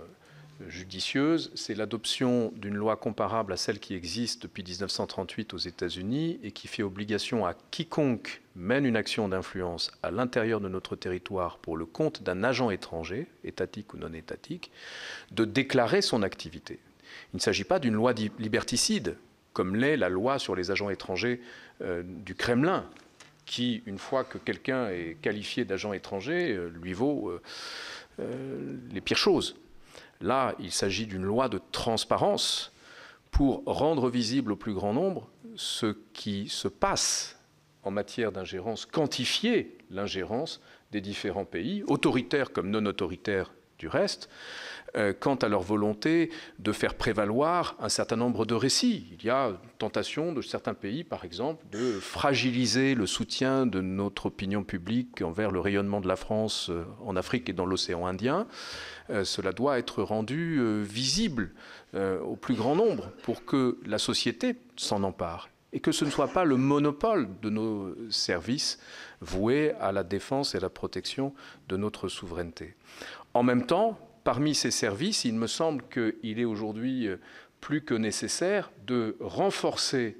judicieuse, c'est l'adoption d'une loi comparable à celle qui existe depuis 1938 aux États-Unis et qui fait obligation à quiconque mène une action d'influence à l'intérieur de notre territoire pour le compte d'un agent étranger, étatique ou non étatique, de déclarer son activité. Il ne s'agit pas d'une loi liberticide, comme l'est la loi sur les agents étrangers du Kremlin, qui, une fois que quelqu'un est qualifié d'agent étranger, lui vaut les pires choses. Là, il s'agit d'une loi de transparence pour rendre visible au plus grand nombre ce qui se passe en matière d'ingérence, quantifier l'ingérence des différents pays, autoritaires comme non autoritaires du reste, quant à leur volonté de faire prévaloir un certain nombre de récits. Il y a une tentation de certains pays, par exemple, de fragiliser le soutien de notre opinion publique envers le rayonnement de la France en Afrique et dans l'océan Indien. Cela doit être rendu visible au plus grand nombre pour que la société s'en empare et que ce ne soit pas le monopole de nos services voués à la défense et à la protection de notre souveraineté. En même temps, parmi ces services, il me semble qu'il est aujourd'hui plus que nécessaire de renforcer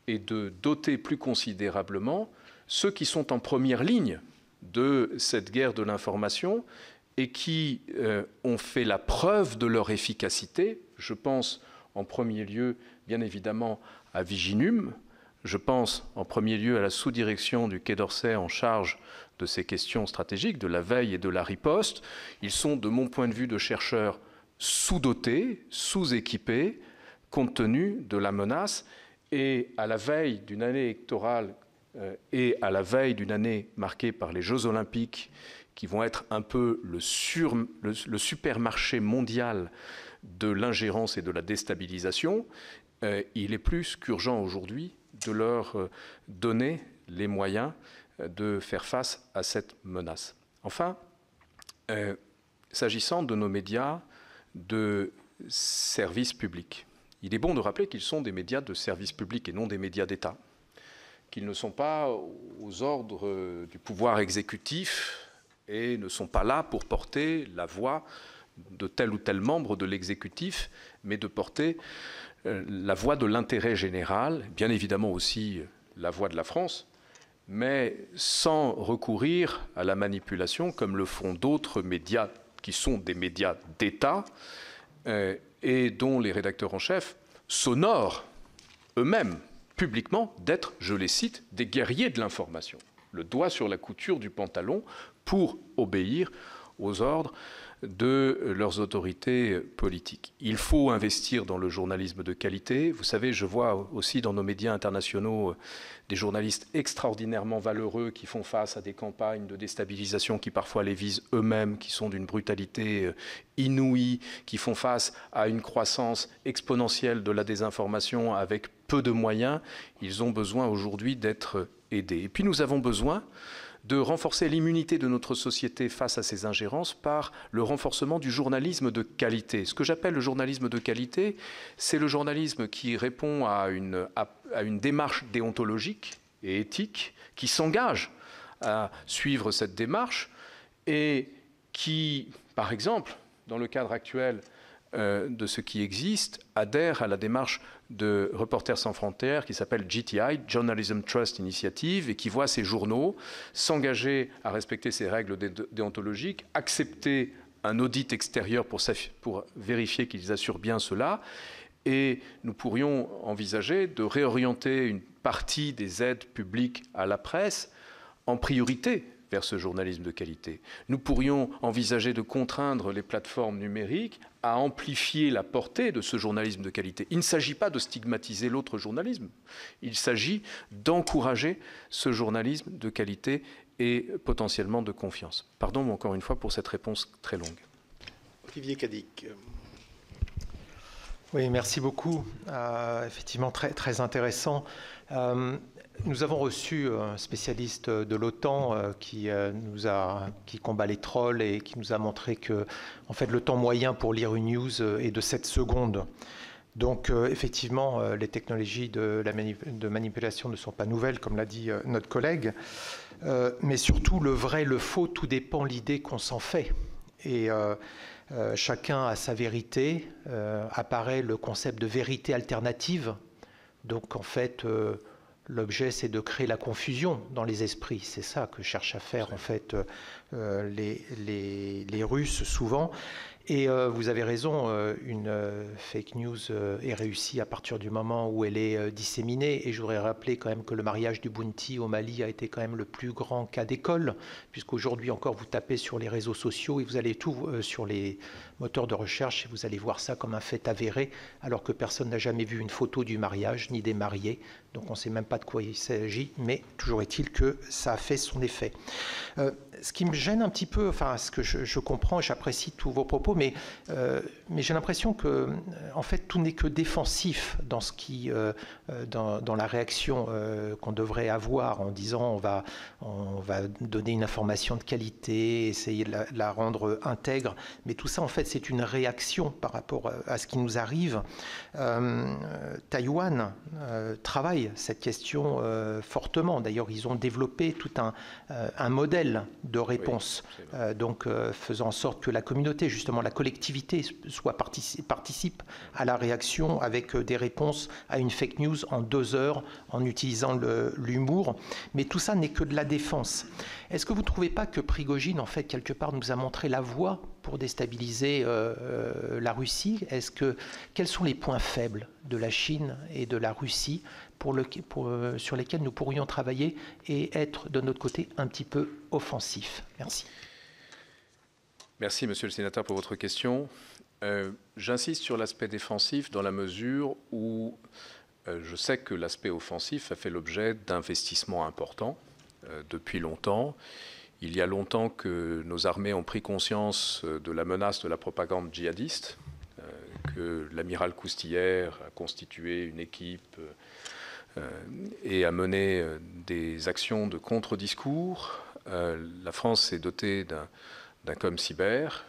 et de doter plus considérablement ceux qui sont en première ligne de cette guerre de l'information et qui ont fait la preuve de leur efficacité. Je pense en premier lieu, bien évidemment, à Viginum. Je pense en premier lieu à la sous-direction du Quai d'Orsay en charge de ces questions stratégiques, de la veille et de la riposte. Ils sont, de mon point de vue de chercheur, sous-dotés, sous-équipés, compte tenu de la menace. Et à la veille d'une année électorale et à la veille d'une année marquée par les Jeux Olympiques, qui vont être un peu le supermarché mondial de l'ingérence et de la déstabilisation, il est plus qu'urgent aujourd'hui de leur donner les moyens de faire face à cette menace. Enfin, s'agissant de nos médias de service public, il est bon de rappeler qu'ils sont des médias de service public et non des médias d'État, qu'ils ne sont pas aux ordres du pouvoir exécutif et ne sont pas là pour porter la voix de tel ou tel membre de l'exécutif, mais de porter la voix de l'intérêt général, bien évidemment aussi la voix de la France, mais sans recourir à la manipulation comme le font d'autres médias qui sont des médias d'État et dont les rédacteurs en chef s'honorent eux-mêmes publiquement d'être, je les cite, des guerriers de l'information, le doigt sur la couture du pantalon pour obéir aux ordres de leurs autorités politiques. Il faut investir dans le journalisme de qualité. Vous savez, je vois aussi dans nos médias internationaux des journalistes extraordinairement valeureux qui font face à des campagnes de déstabilisation qui parfois les visent eux-mêmes, qui sont d'une brutalité inouïe, qui font face à une croissance exponentielle de la désinformation avec peu de moyens. Ils ont besoin aujourd'hui d'être aidés. Et puis nous avons besoin de renforcer l'immunité de notre société face à ces ingérences par le renforcement du journalisme de qualité. Ce que j'appelle le journalisme de qualité, c'est le journalisme qui répond à une démarche déontologique et éthique, qui s'engage à suivre cette démarche et qui, par exemple, dans le cadre actuel de ce qui existe, adhère à la démarche de Reporters sans frontières qui s'appelle JTI, Journalism Trust Initiative, et qui voit ces journaux s'engager à respecter ces règles déontologiques, accepter un audit extérieur pour vérifier qu'ils assurent bien cela. Et nous pourrions envisager de réorienter une partie des aides publiques à la presse en priorité vers ce journalisme de qualité. Nous pourrions envisager de contraindre les plateformes numériques à amplifier la portée de ce journalisme de qualité. Il ne s'agit pas de stigmatiser l'autre journalisme, il s'agit d'encourager ce journalisme de qualité et potentiellement de confiance. Pardon encore une fois pour cette réponse très longue. Olivier Cadic. Oui, merci beaucoup. Effectivement, très intéressant. Nous avons reçu un spécialiste de l'OTAN qui combat les trolls et qui nous a montré que en fait, le temps moyen pour lire une news est de 7 secondes. Donc effectivement, les technologies de manipulation ne sont pas nouvelles, comme l'a dit notre collègue. Mais surtout, le vrai, le faux, tout dépend de l'idée qu'on s'en fait. Et chacun a sa vérité. Apparaît le concept de vérité alternative. Donc en fait... l'objet, c'est de créer la confusion dans les esprits. C'est ça que cherchent à faire, en fait, les Russes, souvent. Et vous avez raison, une fake news est réussie à partir du moment où elle est disséminée. Et je voudrais rappeler quand même que le mariage du Bounty au Mali a été quand même le plus grand cas d'école, puisqu'aujourd'hui encore, vous tapez sur les réseaux sociaux et vous allez tout sur les moteurs de recherche et vous allez voir ça comme un fait avéré, alors que personne n'a jamais vu une photo du mariage ni des mariés. Donc on ne sait même pas de quoi il s'agit, mais toujours est-il que ça a fait son effet. Ce qui me gêne un petit peu, enfin ce que je comprends et j'apprécie tous vos propos, mais j'ai l'impression que en fait tout n'est que défensif dans ce qui, dans la réaction qu'on devrait avoir en disant on va donner une information de qualité, essayer de la rendre intègre, mais tout ça en fait c'est une réaction par rapport à ce qui nous arrive. Taïwan travaille cette question fortement. D'ailleurs, ils ont développé tout un modèle de réponse, donc faisant en sorte que la communauté, justement la collectivité, participe à la réaction avec des réponses à une fake news en 2 heures en utilisant l'humour. Mais tout ça n'est que de la défense. Est-ce que vous ne trouvez pas que Prigojine, en fait, quelque part, nous a montré la voie pour déstabiliser la Russie? Quels sont les points faibles de la Chine et de la Russie sur lesquels nous pourrions travailler et être de notre côté un petit peu offensifs? Merci. Merci, monsieur le sénateur, pour votre question. J'insiste sur l'aspect défensif dans la mesure où je sais que l'aspect offensif a fait l'objet d'investissements importants depuis longtemps. Il y a longtemps que nos armées ont pris conscience de la menace de la propagande djihadiste, que l'amiral Coustillère a constitué une équipe et a mené des actions de contre-discours. La France est dotée d'un com cyber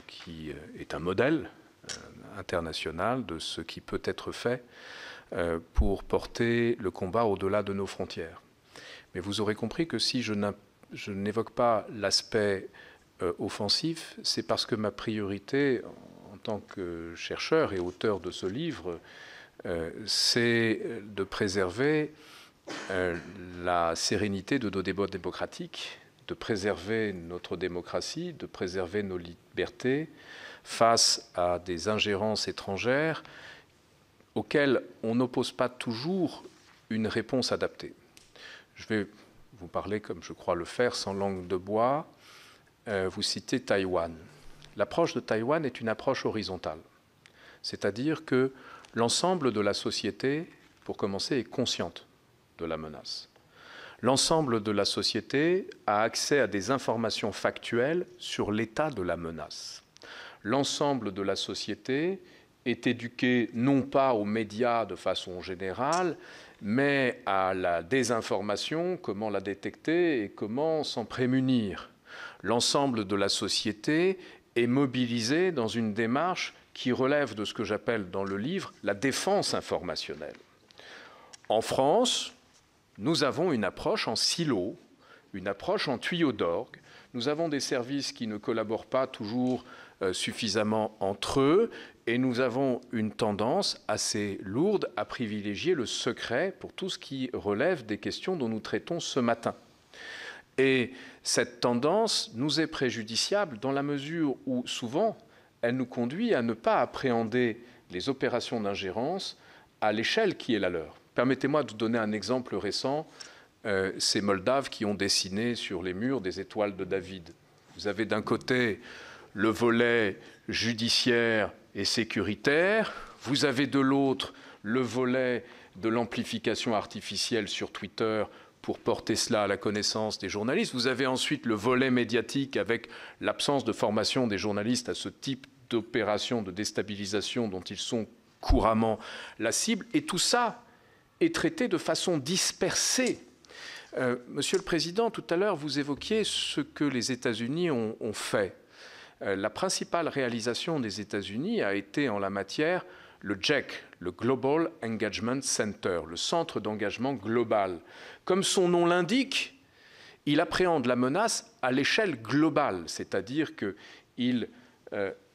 qui est un modèle international de ce qui peut être fait pour porter le combat au-delà de nos frontières. Mais vous aurez compris que si je n'évoque pas l'aspect offensif, c'est parce que ma priorité en tant que chercheur et auteur de ce livre, c'est de préserver la sérénité de nos débats démocratiques, de préserver notre démocratie, de préserver nos libertés face à des ingérences étrangères auxquelles on n'oppose pas toujours une réponse adaptée. Je vais vous parler, comme je crois le faire, sans langue de bois. Vous citez Taïwan. L'approche de Taïwan est une approche horizontale, c'est-à-dire que l'ensemble de la société, pour commencer, est consciente de la menace. L'ensemble de la société a accès à des informations factuelles sur l'état de la menace. L'ensemble de la société est éduqué non pas aux médias de façon générale, mais à la désinformation, comment la détecter et comment s'en prémunir. L'ensemble de la société est mobilisé dans une démarche qui relève de ce que j'appelle dans le livre la défense informationnelle. En France, nous avons une approche en silo, une approche en tuyau d'orgue. Nous avons des services qui ne collaborent pas toujours suffisamment entre eux et nous avons une tendance assez lourde à privilégier le secret pour tout ce qui relève des questions dont nous traitons ce matin. Et cette tendance nous est préjudiciable dans la mesure où, souvent, elle nous conduit à ne pas appréhender les opérations d'ingérence à l'échelle qui est la leur. Permettez-moi de donner un exemple récent, ces Moldaves qui ont dessiné sur les murs des étoiles de David. Vous avez d'un côté le volet judiciaire et sécuritaire, vous avez de l'autre le volet de l'amplification artificielle sur Twitter pour porter cela à la connaissance des journalistes. Vous avez ensuite le volet médiatique avec l'absence de formation des journalistes à ce type d'opération de déstabilisation dont ils sont couramment la cible. Et tout ça est traité de façon dispersée. Monsieur le Président, tout à l'heure, vous évoquiez ce que les États-Unis ont fait. La principale réalisation des États-Unis a été en la matière le GEC, le Global Engagement Center, le centre d'engagement global. Comme son nom l'indique, il appréhende la menace à l'échelle globale, c'est-à-dire qu'il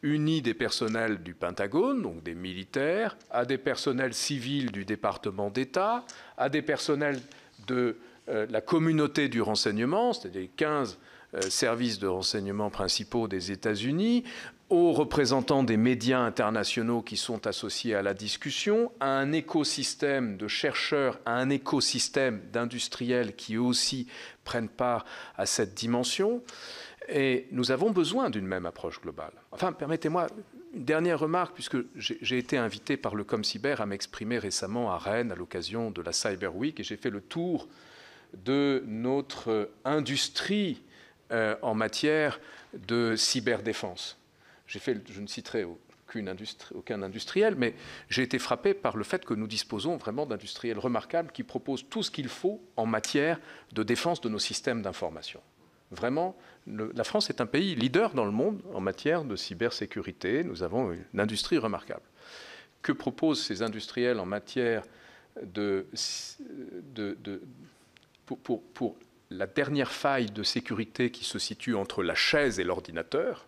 unit des personnels du Pentagone, donc des militaires, à des personnels civils du département d'État, à des personnels de la communauté du renseignement, c'est-à-dire les 15 services de renseignement principaux des États-Unis, aux représentants des médias internationaux qui sont associés à la discussion, à un écosystème de chercheurs, à un écosystème d'industriels qui eux aussi prennent part à cette dimension. Et nous avons besoin d'une même approche globale. Enfin, permettez-moi une dernière remarque, puisque j'ai été invité par le ComCyber à m'exprimer récemment à Rennes à l'occasion de la Cyber Week, et j'ai fait le tour de notre industrie en matière de cyberdéfense. Je ne citerai aucun industriel, mais j'ai été frappé par le fait que nous disposons vraiment d'industriels remarquables qui proposent tout ce qu'il faut en matière de défense de nos systèmes d'information. Vraiment, la France est un pays leader dans le monde en matière de cybersécurité. Nous avons une industrie remarquable. Que proposent ces industriels en matière pour la dernière faille de sécurité qui se situe entre la chaise et l'ordinateur,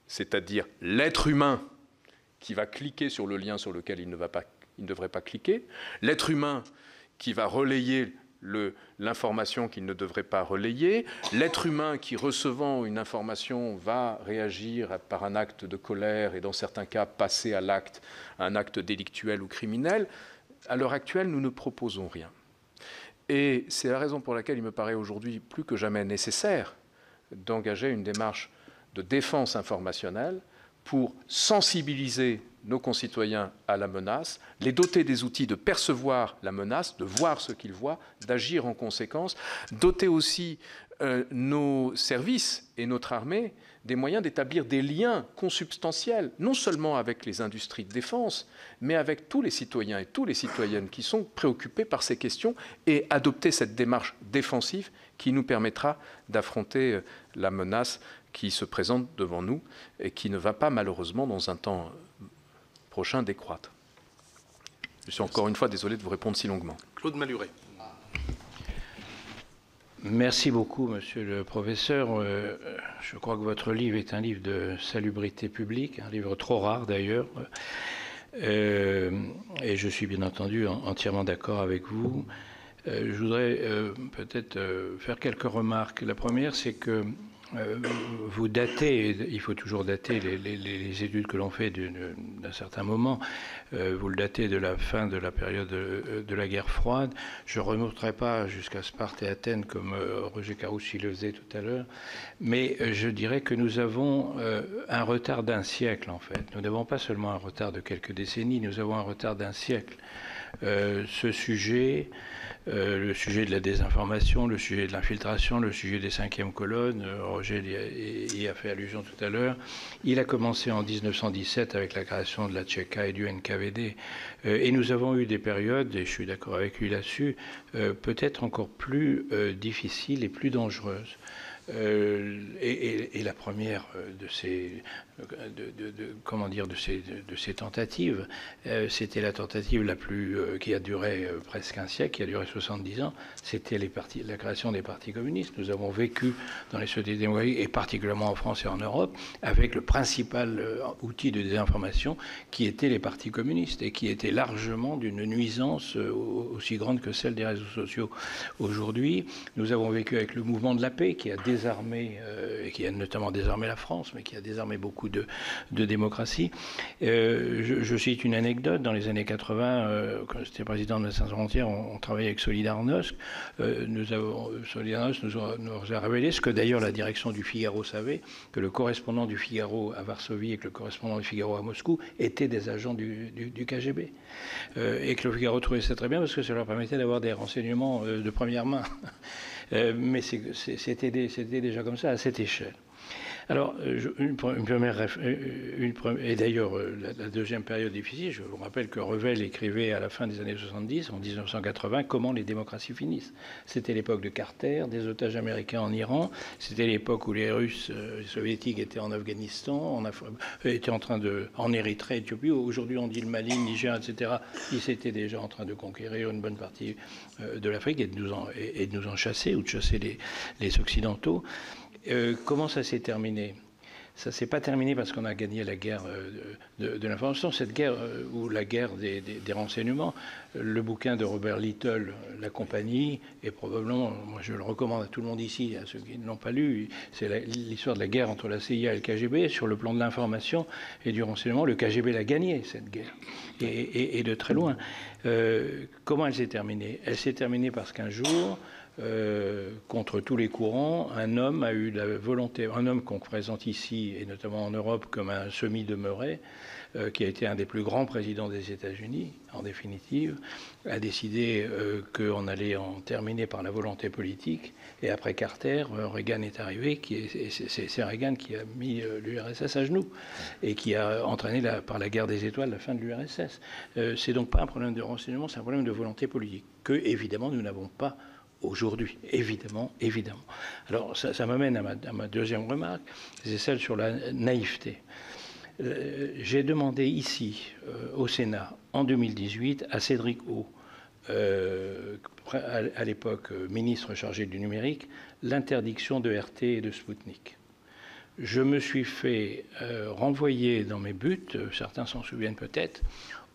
c'est-à-dire l'être humain qui va cliquer sur le lien sur lequel il ne devrait pas cliquer, l'être humain qui va relayer l'information qu'il ne devrait pas relayer, l'être humain qui, recevant une information, va réagir par un acte de colère et, dans certains cas, passer à l'acte, un acte délictuel ou criminel. À l'heure actuelle, nous ne proposons rien. Et c'est la raison pour laquelle il me paraît aujourd'hui plus que jamais nécessaire d'engager une démarche de défense informationnelle pour sensibiliser nos concitoyens à la menace, les doter des outils de percevoir la menace, de voir ce qu'ils voient, d'agir en conséquence, doter aussi nos services et notre armée des moyens d'établir des liens consubstantiels, non seulement avec les industries de défense, mais avec tous les citoyens et toutes les citoyennes qui sont préoccupés par ces questions et adopter cette démarche défensive qui nous permettra d'affronter la menace qui se présente devant nous et qui ne va pas malheureusement dans un temps prochain décroître. Je suis encore une fois désolé de vous répondre si longuement. Claude Malhuret. Merci beaucoup, monsieur le professeur. Je crois que votre livre est un livre de salubrité publique, un livre trop rare d'ailleurs. Et je suis bien entendu entièrement d'accord avec vous. Je voudrais peut-être faire quelques remarques. La première, c'est que vous datez, il faut toujours dater les études que l'on fait d'un certain moment, vous le datez de la fin de la période de la guerre froide. Je ne remonterai pas jusqu'à Sparte et Athènes comme Roger Carouchi le faisait tout à l'heure, mais je dirais que nous avons un retard d'un siècle en fait. Nous n'avons pas seulement un retard de quelques décennies, nous avons un retard d'un siècle. ce sujet, le sujet de la désinformation, le sujet de l'infiltration, le sujet des cinquièmes colonnes, Roger y a fait allusion tout à l'heure. Il a commencé en 1917 avec la création de la Tchéka et du NKVD. Et nous avons eu des périodes, et je suis d'accord avec lui là-dessus, peut-être encore plus difficiles et plus dangereuses. Et la première de ces, de ces tentatives, c'était la tentative la plus qui a duré presque un siècle, qui a duré 70 ans. C'était la création des partis communistes. Nous avons vécu dans les sociétés démocratiques, et particulièrement en France et en Europe, avec le principal outil de désinformation qui était les partis communistes et qui était largement d'une nuisance aussi grande que celle des réseaux sociaux. Aujourd'hui, nous avons vécu avec le mouvement de la paix qui a désarmé, et qui a notamment désarmé la France, mais qui a désarmé beaucoup de démocraties. Je cite une anecdote. Dans les années 80, quand j'étais président de Médecins sans frontières, on travaillait avec Solidarnosc. Solidarnosc nous a révélé, ce que d'ailleurs la direction du Figaro savait, que le correspondant du Figaro à Varsovie et que le correspondant du Figaro à Moscou étaient des agents du KGB. Et que le Figaro trouvait ça très bien parce que ça leur permettait d'avoir des renseignements de première main. Mais c'était déjà comme ça à cette échelle. Alors, et d'ailleurs, la deuxième période difficile, je vous rappelle que Revel écrivait à la fin des années 70, en 1980, comment les démocraties finissent. C'était l'époque de Carter, des otages américains en Iran, c'était l'époque où les Russes, les Soviétiques étaient en Afghanistan, étaient en train en Érythrée, Éthiopie, aujourd'hui on dit le Mali, le Niger, etc. Ils étaient déjà en train de conquérir une bonne partie de l'Afrique et de nous en chasser, ou de chasser les Occidentaux. Comment ça s'est terminé? Ça ne s'est pas terminé parce qu'on a gagné la guerre de l'information, cette guerre ou la guerre des renseignements. Le bouquin de Robert Little, La Compagnie, est probablement, moi je le recommande à tout le monde ici, à ceux qui ne l'ont pas lu, c'est l'histoire de la guerre entre la CIA et le KGB. Sur le plan de l'information et du renseignement, le KGB l'a gagnée, cette guerre, et de très loin. Comment elle s'est terminée? Elle s'est terminée parce qu'un jour, contre tous les courants, un homme a eu la volonté, un homme qu'on présente ici, et notamment en Europe, comme un semi-demeuré, qui a été un des plus grands présidents des États-Unis, en définitive, a décidé qu'on allait en terminer par la volonté politique. Et après Carter, Reagan est arrivé, c'est Reagan qui a mis l'URSS à genoux et qui a entraîné par la guerre des étoiles la fin de l'URSS. C'est donc pas un problème de renseignement, c'est un problème de volonté politique que, évidemment, nous n'avons pas aujourd'hui, évidemment. Alors, ça m'amène à ma deuxième remarque, c'est celle sur la naïveté. J'ai demandé ici, au Sénat, en 2018, à Cédric O, à l'époque ministre chargé du numérique, l'interdiction de RT et de Sputnik. Je me suis fait renvoyer dans mes buts, certains s'en souviennent peut-être,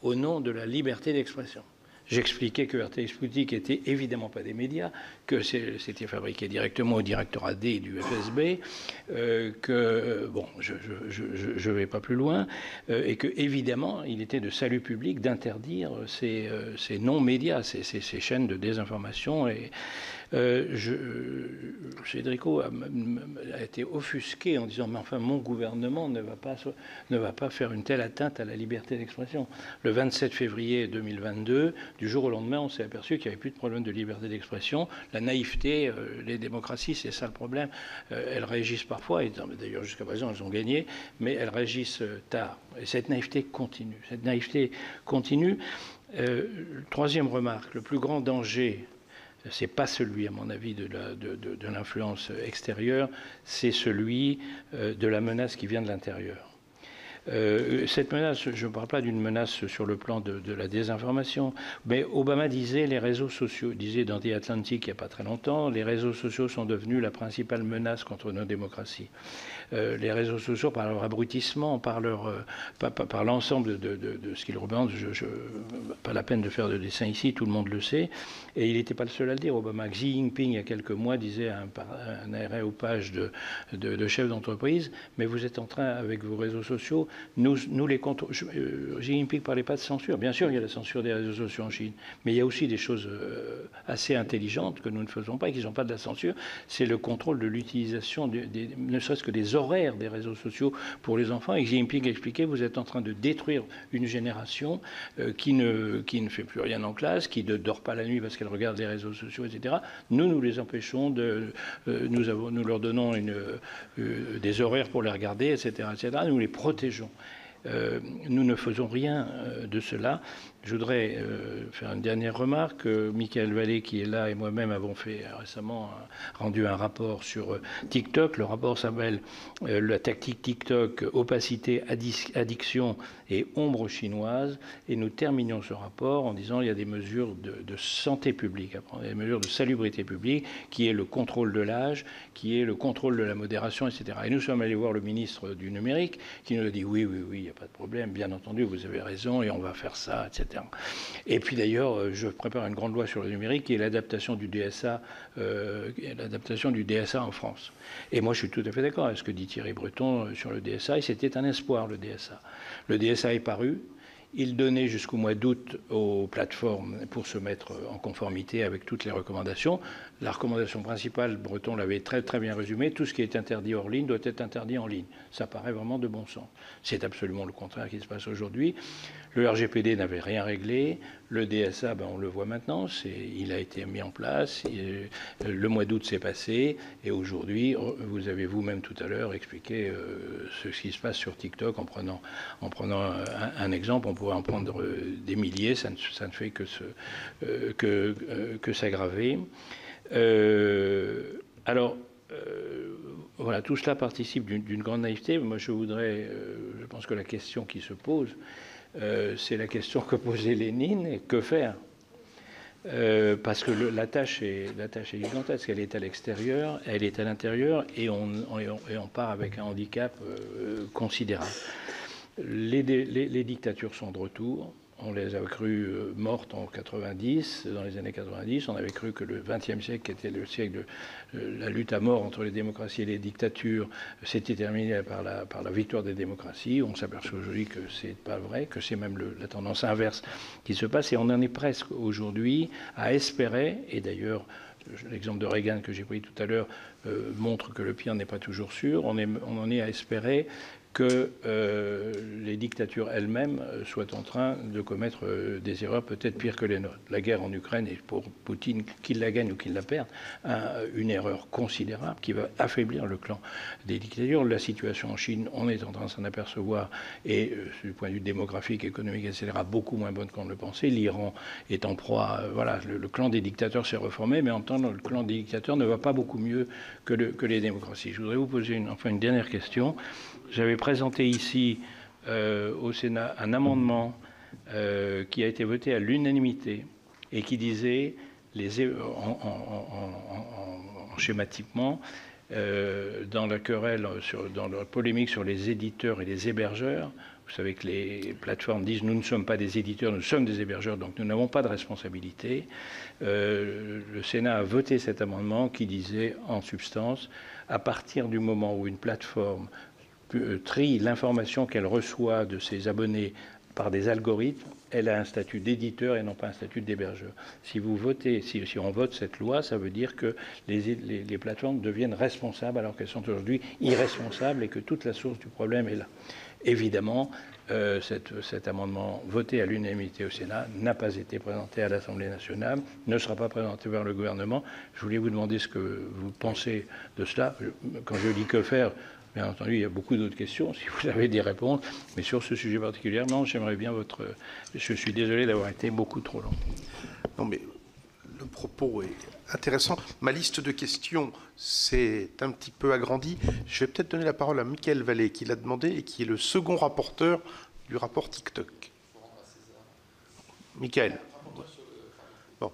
au nom de la liberté d'expression. J'expliquais que RT et Sputnik n'étaient évidemment pas des médias, que c'était fabriqué directement au directorat D du FSB, que, bon, je ne vais pas plus loin, et que, évidemment, il était de salut public d'interdire ces non-médias, ces chaînes de désinformation. Et Cédrico a été offusqué en disant « Mais enfin, mon gouvernement ne va pas faire une telle atteinte à la liberté d'expression. » Le 27 février 2022, du jour au lendemain, on s'est aperçu qu'il n'y avait plus de problème de liberté d'expression. La naïveté, les démocraties, c'est ça le problème. Elles réagissent parfois, et d'ailleurs jusqu'à présent elles ont gagné, mais elles réagissent tard. Et cette naïveté continue. Troisième remarque, le plus grand danger, c'est pas celui, à mon avis, de l'influence extérieure, c'est celui de la menace qui vient de l'intérieur. Cette menace, je ne parle pas d'une menace sur le plan de la désinformation, mais Obama disait les réseaux sociaux, disait dans The Atlantic il n'y a pas très longtemps, les réseaux sociaux sont devenus la principale menace contre nos démocraties. Les réseaux sociaux, par leur abrutissement, par l'ensemble de ce qu'ils représentent, pas la peine de faire de dessin ici, tout le monde le sait, et il n'était pas le seul à le dire. Obama, Xi Jinping, il y a quelques mois, disait à un aréopage de chefs d'entreprise, mais vous êtes en train, avec vos réseaux sociaux, nous les contrôlons. Xi Jinping ne parlait pas de censure. Bien sûr, il y a la censure des réseaux sociaux en Chine, mais il y a aussi des choses assez intelligentes que nous ne faisons pas et qui ne sont pas de la censure. C'est le contrôle de l'utilisation, ne serait-ce que des horaires des réseaux sociaux pour les enfants. Et Xi Jinping expliquait, vous êtes en train de détruire une génération qui ne fait plus rien en classe, qui ne dort pas la nuit parce qu'elle regarde les réseaux sociaux, etc. Nous les empêchons nous leur donnons des horaires pour les regarder, etc., etc. Nous les protégeons. Nous ne faisons rien de cela. Je voudrais faire une dernière remarque. Michael Vallée, qui est là, et moi-même avons fait récemment rendu un rapport sur TikTok. Le rapport s'appelle La tactique TikTok, opacité, addiction et ombre chinoise. Et nous terminons ce rapport en disant qu'il y a des mesures de santé publique, des mesures de salubrité publique, qui est le contrôle de l'âge, qui est le contrôle de la modération, etc. Et nous sommes allés voir le ministre du numérique qui nous a dit oui, il n'y a pas de problème, bien entendu, vous avez raison, et on va faire ça, etc. Et puis d'ailleurs, je prépare une grande loi sur le numérique qui est l'adaptation du DSA, en France. Et moi, je suis tout à fait d'accord avec ce que dit Thierry Breton sur le DSA, et c'était un espoir, le DSA. Le DSA est paru. Il donnait jusqu'au mois d'août aux plateformes pour se mettre en conformité avec toutes les recommandations. La recommandation principale, Breton l'avait très très bien résumé, tout ce qui est interdit hors ligne doit être interdit en ligne. Ça paraît vraiment de bon sens. C'est absolument le contraire qui se passe aujourd'hui. Le RGPD n'avait rien réglé. Le DSA, on le voit maintenant, il a été mis en place. Le mois d'août s'est passé. Et aujourd'hui, vous avez vous-même tout à l'heure expliqué ce qui se passe sur TikTok en prenant un exemple. On pourrait en prendre des milliers. Ça ne fait que s'aggraver. Voilà, tout cela participe d'une grande naïveté. Moi, je pense que la question qui se pose, c'est la question que posait Lénine, et que faire ? Parce que la tâche est gigantesque. Elle est à l'extérieur, elle est à l'intérieur, et on part avec un handicap considérable. Les dictatures sont de retour. On les a crues mortes en 90, dans les années 90. On avait cru que le XXe siècle, qui était le siècle de la lutte à mort entre les démocraties et les dictatures, s'était terminé par la victoire des démocraties. On s'aperçoit aujourd'hui que c'est pas vrai, que c'est même la tendance inverse qui se passe. Et on en est presque aujourd'hui à espérer, et d'ailleurs, l'exemple de Reagan que j'ai pris tout à l'heure montre que le pire n'est pas toujours sûr. On en est à espérer que les dictatures elles-mêmes soient en train de commettre des erreurs peut-être pires que les nôtres. La guerre en Ukraine est pour Poutine, qu'il la gagne ou qu'il la perde, une erreur considérable qui va affaiblir le clan des dictatures. La situation en Chine, on est en train de s'en apercevoir, et du point de vue démographique, économique, etc., beaucoup moins bonne qu'on ne le pensait. L'Iran est en proie, le clan des dictateurs s'est reformé, mais en même temps, le clan des dictateurs ne va pas beaucoup mieux que les démocraties. Je voudrais vous poser une dernière question. J'avais présenté ici au Sénat un amendement qui a été voté à l'unanimité et qui disait, schématiquement, dans la querelle, dans la polémique sur les éditeurs et les hébergeurs, vous savez que les plateformes disent « nous ne sommes pas des éditeurs, nous sommes des hébergeurs, donc nous n'avons pas de responsabilité ». Le Sénat a voté cet amendement qui disait, en substance, à partir du moment où une plateforme trie l'information qu'elle reçoit de ses abonnés par des algorithmes, elle a un statut d'éditeur et non pas un statut d'hébergeur. Si on vote cette loi, ça veut dire que les plateformes deviennent responsables alors qu'elles sont aujourd'hui irresponsables et que toute la source du problème est là. Évidemment, cet amendement voté à l'unanimité au Sénat n'a pas été présenté à l'Assemblée nationale, ne sera pas présenté vers le gouvernement. Je voulais vous demander ce que vous pensez de cela. Quand je dis que faire, bien entendu, il y a beaucoup d'autres questions, si vous avez des réponses, mais sur ce sujet particulièrement, j'aimerais bien Je suis désolé d'avoir été beaucoup trop long. Non, mais le propos est intéressant. Ma liste de questions s'est un petit peu agrandie. Je vais peut-être donner la parole à Michael Vallée, qui l'a demandé et qui est le second rapporteur du rapport TikTok. Michael. Bon.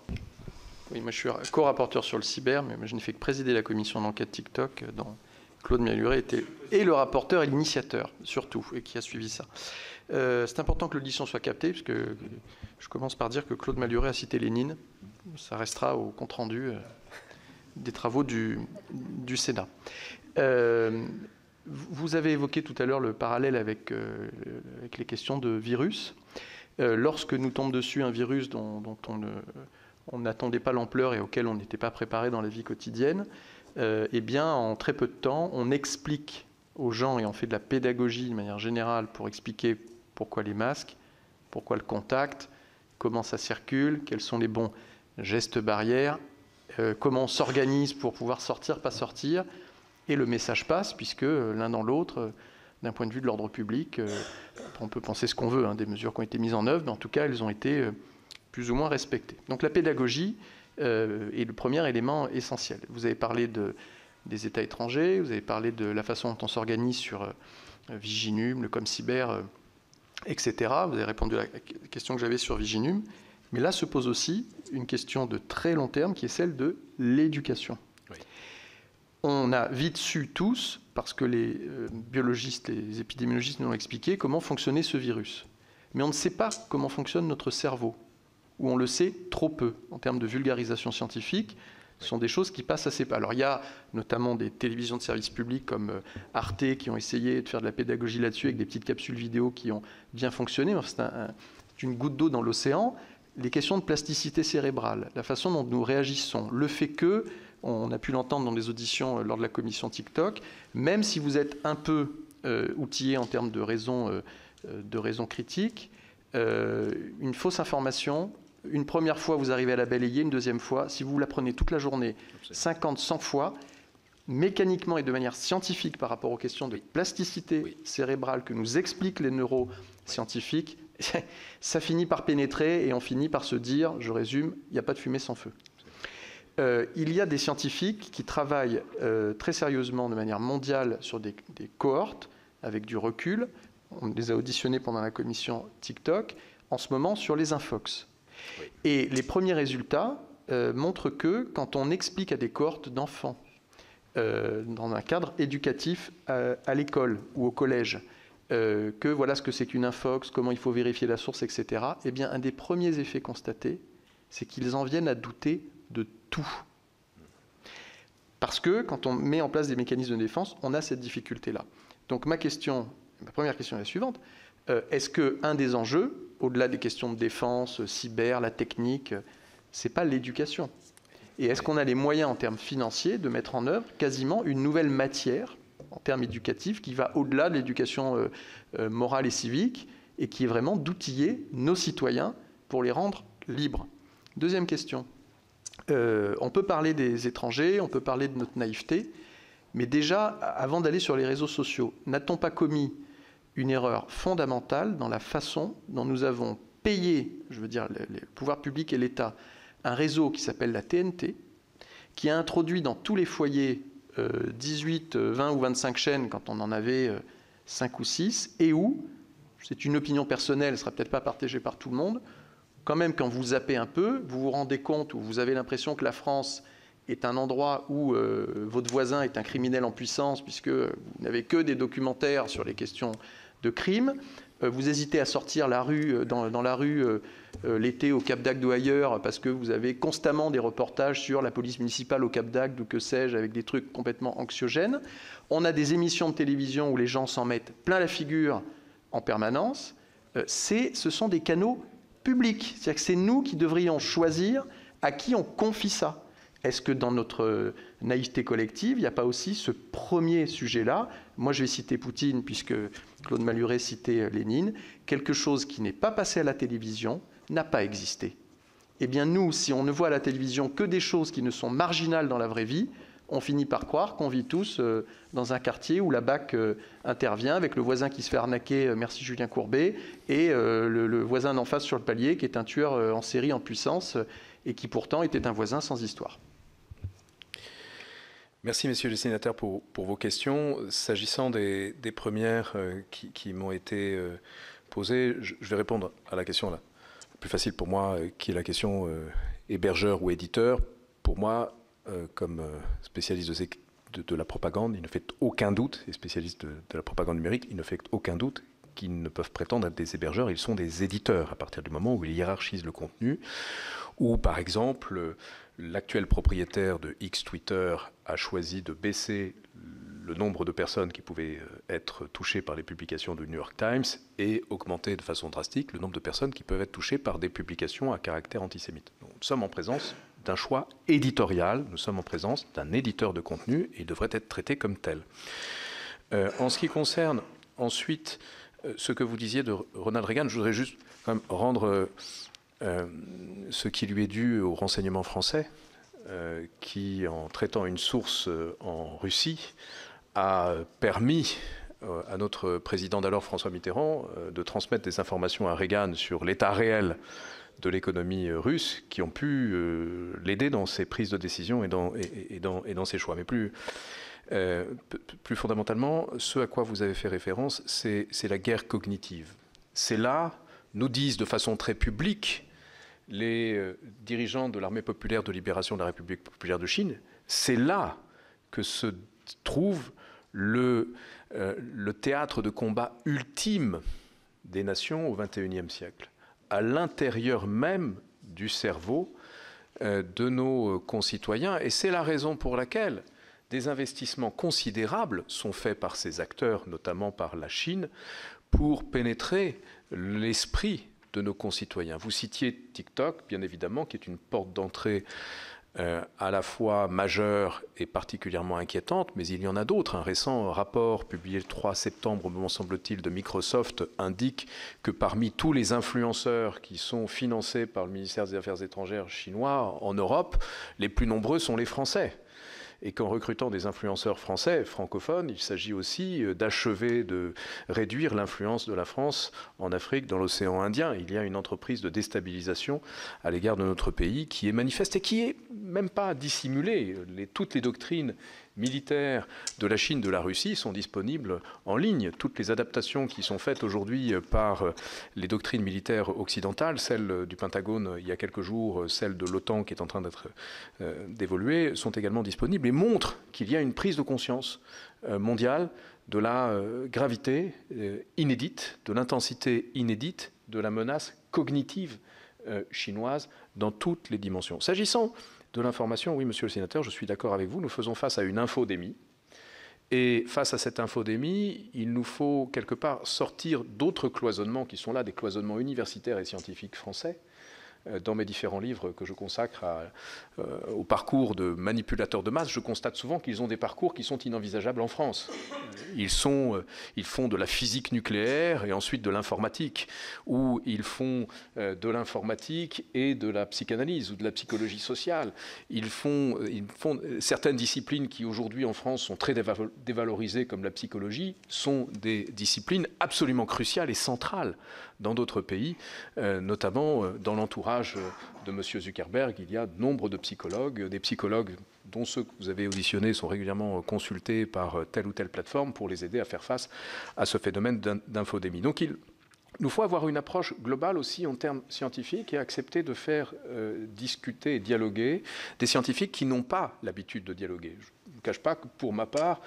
Oui, moi je suis co-rapporteur sur le cyber, mais je n'ai fait que présider la commission d'enquête TikTok dont Claude Malhuret était et le rapporteur et l'initiateur, surtout, et qui a suivi ça. C'est important que l'audition soit captée, puisque je commence par dire que Claude Malhuret a cité Lénine. Ça restera au compte-rendu des travaux du Sénat. Vous avez évoqué tout à l'heure le parallèle avec les questions de virus. Lorsque nous tombe dessus un virus dont on n'attendait pas l'ampleur et auquel on n'était pas préparé dans la vie quotidienne, eh bien, en très peu de temps, on explique aux gens et on fait de la pédagogie de manière générale pour expliquer pourquoi les masques, pourquoi le contact, comment ça circule, quels sont les bons gestes barrières, comment on s'organise pour pouvoir sortir, pas sortir. Et le message passe, puisque l'un dans l'autre, d'un point de vue de l'ordre public, on peut penser ce qu'on veut, hein, des mesures qui ont été mises en œuvre, mais en tout cas, elles ont été plus ou moins respectées. Donc la pédagogie est le premier élément essentiel. Vous avez parlé des États étrangers, vous avez parlé de la façon dont on s'organise sur Viginum, le ComCyber, etc. Vous avez répondu à la question que j'avais sur Viginum. Mais là se pose aussi une question de très long terme qui est celle de l'éducation. Oui. On a vite su tous, parce que les biologistes, les épidémiologistes nous ont expliqué comment fonctionnait ce virus. Mais on ne sait pas comment fonctionne notre cerveau, ou on le sait trop peu en termes de vulgarisation scientifique. Ce sont des choses qui passent assez peu. Alors il y a notamment des télévisions de service public comme Arte qui ont essayé de faire de la pédagogie là-dessus avec des petites capsules vidéo qui ont bien fonctionné. C'est une goutte d'eau dans l'océan. Les questions de plasticité cérébrale, la façon dont nous réagissons, le fait que, on a pu l'entendre dans les auditions lors de la commission TikTok, même si vous êtes un peu outillé en termes de raisons critiques, une fausse information, une première fois vous arrivez à la balayer, une deuxième fois, si vous la prenez toute la journée, 50, 100 fois, mécaniquement et de manière scientifique par rapport aux questions de plasticité cérébrale que nous expliquent les neuroscientifiques, ça finit par pénétrer et on finit par se dire, je résume, il n'y a pas de fumée sans feu. Il y a des scientifiques qui travaillent très sérieusement de manière mondiale sur des cohortes avec du recul. On les a auditionnés pendant la commission TikTok, en ce moment sur les infox. Oui. Et les premiers résultats montrent que quand on explique à des cohortes d'enfants dans un cadre éducatif à l'école ou au collège, que voilà ce que c'est qu'une infox, comment il faut vérifier la source, etc., eh bien, un des premiers effets constatés, c'est qu'ils en viennent à douter de tout. Parce que quand on met en place des mécanismes de défense, on a cette difficulté-là. Donc ma première question est la suivante. Est-ce qu'un des enjeux, au-delà des questions de défense, cyber, la technique, c'est pas l'éducation? Et est-ce qu'on a les moyens en termes financiers de mettre en œuvre quasiment une nouvelle matière en termes éducatifs qui va au-delà de l'éducation morale et civique et qui est vraiment d'outiller nos citoyens pour les rendre libres? Deuxième question. On peut parler des étrangers, on peut parler de notre naïveté, mais déjà, avant d'aller sur les réseaux sociaux, n'a-t-on pas commis une erreur fondamentale dans la façon dont nous avons payé, je veux dire, les pouvoirs publics et l'État, un réseau qui s'appelle la TNT, qui a introduit dans tous les foyers 18, 20 ou 25 chaînes quand on en avait 5 ou 6, et où, c'est une opinion personnelle, elle ne sera peut-être pas partagée par tout le monde, quand même quand vous zappez un peu, vous vous rendez compte ou vous avez l'impression que la France est un endroit où votre voisin est un criminel en puissance puisque vous n'avez que des documentaires sur les questions de crimes. Vous hésitez à sortir dans la rue l'été au Cap d'Agde ou ailleurs parce que vous avez constamment des reportages sur la police municipale au Cap d'Agde ou que sais-je avec des trucs complètement anxiogènes. On a des émissions de télévision où les gens s'en mettent plein la figure en permanence. Ce sont des canaux publics. C'est-à-dire que c'est nous qui devrions choisir à qui on confie ça. Est-ce que dans notre naïveté collective, il n'y a pas aussi ce premier sujet-là? Moi, je vais citer Poutine, puisque Claude Malhuret citait Lénine. Quelque chose qui n'est pas passé à la télévision n'a pas existé. Eh bien, nous, si on ne voit à la télévision que des choses qui ne sont marginales dans la vraie vie, on finit par croire qu'on vit tous dans un quartier où la BAC intervient avec le voisin qui se fait arnaquer, merci Julien Courbet, et le voisin d'en face sur le palier qui est un tueur en série en puissance et qui pourtant était un voisin sans histoire. Merci, messieurs les sénateurs, pour vos questions. S'agissant des premières qui m'ont été posées, je vais répondre à la question la plus facile pour moi, qui est la question hébergeur ou éditeur. Pour moi, comme spécialiste de la propagande, il ne fait aucun doute, et spécialiste de la propagande numérique, il ne fait aucun doute qu'ils ne peuvent prétendre être des hébergeurs, ils sont des éditeurs à partir du moment où ils hiérarchisent le contenu, ou par exemple, l'actuel propriétaire de X Twitter a choisi de baisser le nombre de personnes qui pouvaient être touchées par les publications du New York Times et augmenter de façon drastique le nombre de personnes qui peuvent être touchées par des publications à caractère antisémite. Donc, nous sommes en présence d'un choix éditorial, nous sommes en présence d'un éditeur de contenu et il devrait être traité comme tel. En ce qui concerne ensuite ce que vous disiez de Ronald Reagan, je voudrais juste quand même rendre ce qui lui est dû au renseignement français, qui, en traitant une source en Russie, a permis à notre président d'alors, François Mitterrand, de transmettre des informations à Reagan sur l'état réel de l'économie russe, qui ont pu l'aider dans ses prises de décision et dans ses choix. Mais plus fondamentalement, ce à quoi vous avez fait référence, c'est la guerre cognitive. C'est là, nous disent de façon très publique, les dirigeants de l'armée populaire de libération de la République populaire de Chine, c'est là que se trouve le théâtre de combat ultime des nations au XXIe siècle, à l'intérieur même du cerveau de nos concitoyens. Et c'est la raison pour laquelle des investissements considérables sont faits par ces acteurs, notamment par la Chine, pour pénétrer l'esprit de nos concitoyens. Vous citiez TikTok, bien évidemment, qui est une porte d'entrée à la fois majeure et particulièrement inquiétante, mais il y en a d'autres. Un récent rapport publié le 3 septembre, au moment, semble-t-il, de Microsoft, indique que parmi tous les influenceurs qui sont financés par le ministère des Affaires étrangères chinois en Europe, les plus nombreux sont les Français. Et qu'en recrutant des influenceurs français, francophones, il s'agit aussi d'achever de réduire l'influence de la France en Afrique, dans l'océan Indien. Il y a une entreprise de déstabilisation à l'égard de notre pays qui est manifeste et qui est même pas dissimulée. Toutes les doctrines militaires de la Chine, de la Russie sont disponibles en ligne. Toutes les adaptations qui sont faites aujourd'hui par les doctrines militaires occidentales, celle du Pentagone il y a quelques jours, celle de l'OTAN qui est en train d'évoluer, sont également disponibles et montrent qu'il y a une prise de conscience mondiale de la gravité inédite, de l'intensité inédite de la menace cognitive chinoise dans toutes les dimensions. S'agissant de l'information, oui, monsieur le sénateur, je suis d'accord avec vous, nous faisons face à une infodémie. Et face à cette infodémie, il nous faut quelque part sortir d'autres cloisonnements qui sont là, des cloisonnements universitaires et scientifiques français. Dans mes différents livres que je consacre au parcours de manipulateurs de masse, je constate souvent qu'ils ont des parcours qui sont inenvisageables en France. Ils font de la physique nucléaire et ensuite de l'informatique, ou ils font de l'informatique et de la psychanalyse ou de la psychologie sociale. Ils font certaines disciplines qui aujourd'hui en France sont très dévalorisées, comme la psychologie, sont des disciplines absolument cruciales et centrales dans d'autres pays, notamment dans l'entourage de M. Zuckerberg. Il y a nombre de psychologues, des psychologues dont ceux que vous avez auditionnés sont régulièrement consultés par telle ou telle plateforme pour les aider à faire face à ce phénomène d'infodémie. Donc il nous faut avoir une approche globale aussi en termes scientifiques et accepter de faire discuter et dialoguer des scientifiques qui n'ont pas l'habitude de dialoguer. Je ne cache pas que pour ma part,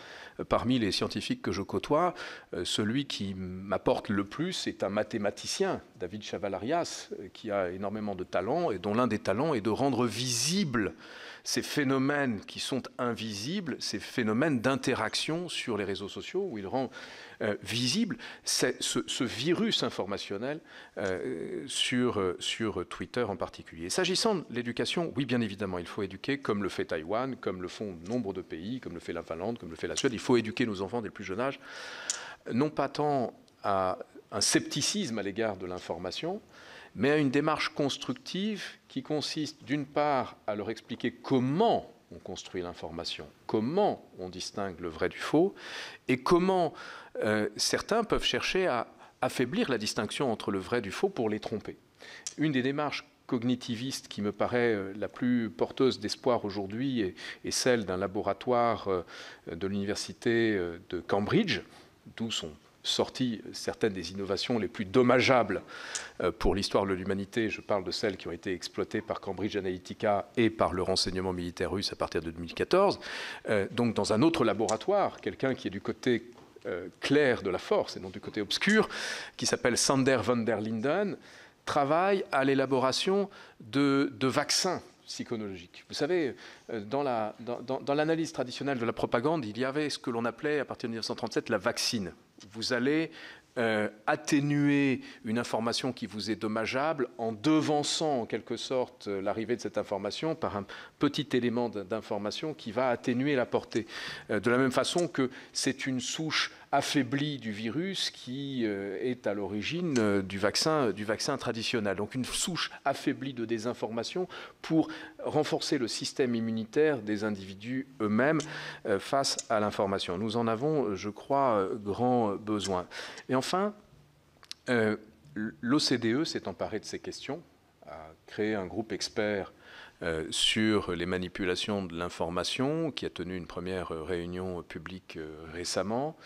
parmi les scientifiques que je côtoie, celui qui m'apporte le plus est un mathématicien, David Chavalarias, qui a énormément de talent et dont l'un des talents est de rendre visibles ces phénomènes qui sont invisibles, ces phénomènes d'interaction sur les réseaux sociaux, où il rend visible ce virus informationnel sur Twitter en particulier. S'agissant de l'éducation, oui, bien évidemment, il faut éduquer comme le fait Taïwan, comme le font nombre de pays, comme le fait la Finlande, comme le fait la Suède. Il faut éduquer nos enfants dès le plus jeune âge, non pas tant à un scepticisme à l'égard de l'information, mais à une démarche constructive qui consiste d'une part à leur expliquer comment on construit l'information, comment on distingue le vrai du faux, et comment certains peuvent chercher à affaiblir la distinction entre le vrai et du faux pour les tromper. Une des démarches cognitiviste qui me paraît la plus porteuse d'espoir aujourd'hui est celle d'un laboratoire de l'université de Cambridge, d'où sont sorties certaines des innovations les plus dommageables pour l'histoire de l'humanité. Je parle de celles qui ont été exploitées par Cambridge Analytica et par le renseignement militaire russe à partir de 2014. Donc dans un autre laboratoire, quelqu'un qui est du côté clair de la force et non du côté obscur, qui s'appelle Sander van der Linden, travaille à l'élaboration de vaccins psychologique. Vous savez, dans l'analyse traditionnelle de la propagande, il y avait ce que l'on appelait, à partir de 1937, la vaccine. Vous allez atténuer une information qui vous est dommageable en devançant en quelque sorte l'arrivée de cette information par un petit élément d'information qui va atténuer la portée. De la même façon que c'est une souche affaiblie du virus qui est à l'origine du vaccin traditionnel. Donc une souche affaiblie de désinformation pour renforcer le système immunitaire des individus eux-mêmes face à l'information. Nous en avons, je crois, grand besoin. Et enfin, l'OCDE s'est emparé de ces questions, a créé un groupe expert sur les manipulations de l'information, qui a tenu une première réunion publique récemment.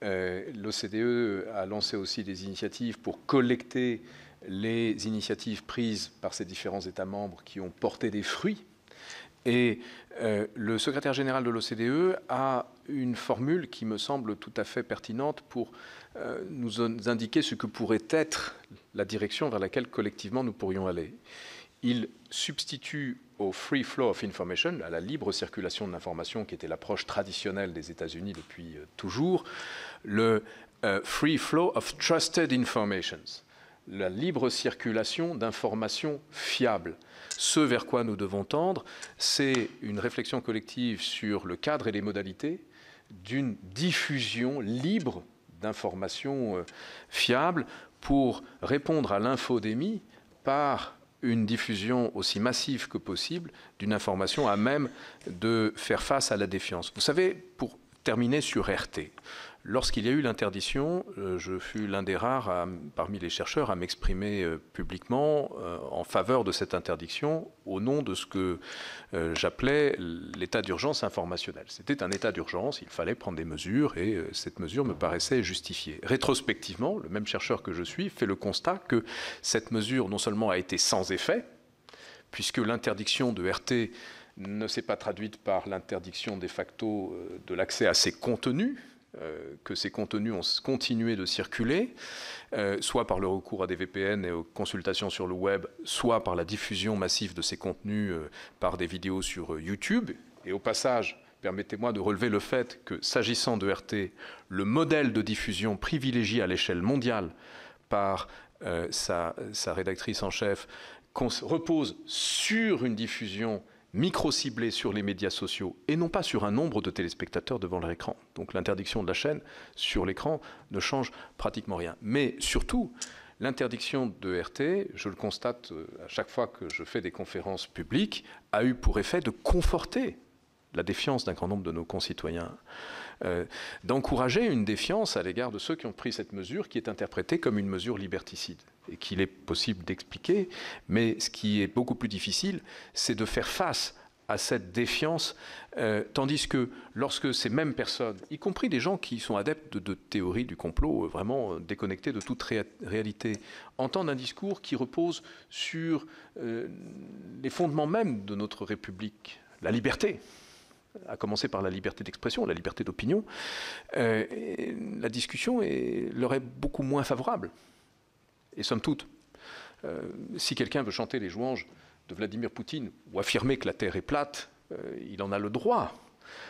L'OCDE a lancé aussi des initiatives pour collecter les initiatives prises par ces différents États membres qui ont porté des fruits. Et le secrétaire général de l'OCDE a une formule qui me semble tout à fait pertinente pour nous indiquer ce que pourrait être la direction vers laquelle collectivement nous pourrions aller. Il substitue au free flow of information, à la libre circulation de l'information qui était l'approche traditionnelle des États-Unis depuis toujours, le free flow of trusted informations, la libre circulation d'informations fiables. Ce vers quoi nous devons tendre, c'est une réflexion collective sur le cadre et les modalités d'une diffusion libre d'informations fiables pour répondre à l'infodémie par une diffusion aussi massive que possible d'une information à même de faire face à la défiance. Vous savez, pour terminer sur RT, lorsqu'il y a eu l'interdiction, je fus l'un des rares parmi les chercheurs à m'exprimer publiquement en faveur de cette interdiction au nom de ce que j'appelais l'état d'urgence informationnel. C'était un état d'urgence, il fallait prendre des mesures et cette mesure me paraissait justifiée. Rétrospectivement, le même chercheur que je suis fait le constat que cette mesure non seulement a été sans effet, puisque l'interdiction de RT ne s'est pas traduite par l'interdiction de facto de l'accès à ces contenus, que ces contenus ont continué de circuler, soit par le recours à des VPN et aux consultations sur le web, soit par la diffusion massive de ces contenus par des vidéos sur YouTube. Et au passage, permettez-moi de relever le fait que, s'agissant de RT, le modèle de diffusion privilégié à l'échelle mondiale par sa rédactrice en chef repose sur une diffusion micro-ciblée sur les médias sociaux et non pas sur un nombre de téléspectateurs devant leur écran. Donc l'interdiction de la chaîne sur l'écran ne change pratiquement rien. Mais surtout, l'interdiction de RT, je le constate à chaque fois que je fais des conférences publiques, a eu pour effet de conforter la défiance d'un grand nombre de nos concitoyens, d'encourager une défiance à l'égard de ceux qui ont pris cette mesure qui est interprétée comme une mesure liberticide et qu'il est possible d'expliquer, mais ce qui est beaucoup plus difficile, c'est de faire face à cette défiance, tandis que lorsque ces mêmes personnes, y compris des gens qui sont adeptes de théories du complot, vraiment déconnectés de toute réalité, entendent un discours qui repose sur les fondements même de notre République, la liberté, à commencer par la liberté d'expression, la liberté d'opinion, la discussion leur est beaucoup moins favorable. Et somme toute, si quelqu'un veut chanter les louanges de Vladimir Poutine ou affirmer que la Terre est plate, il en a le droit.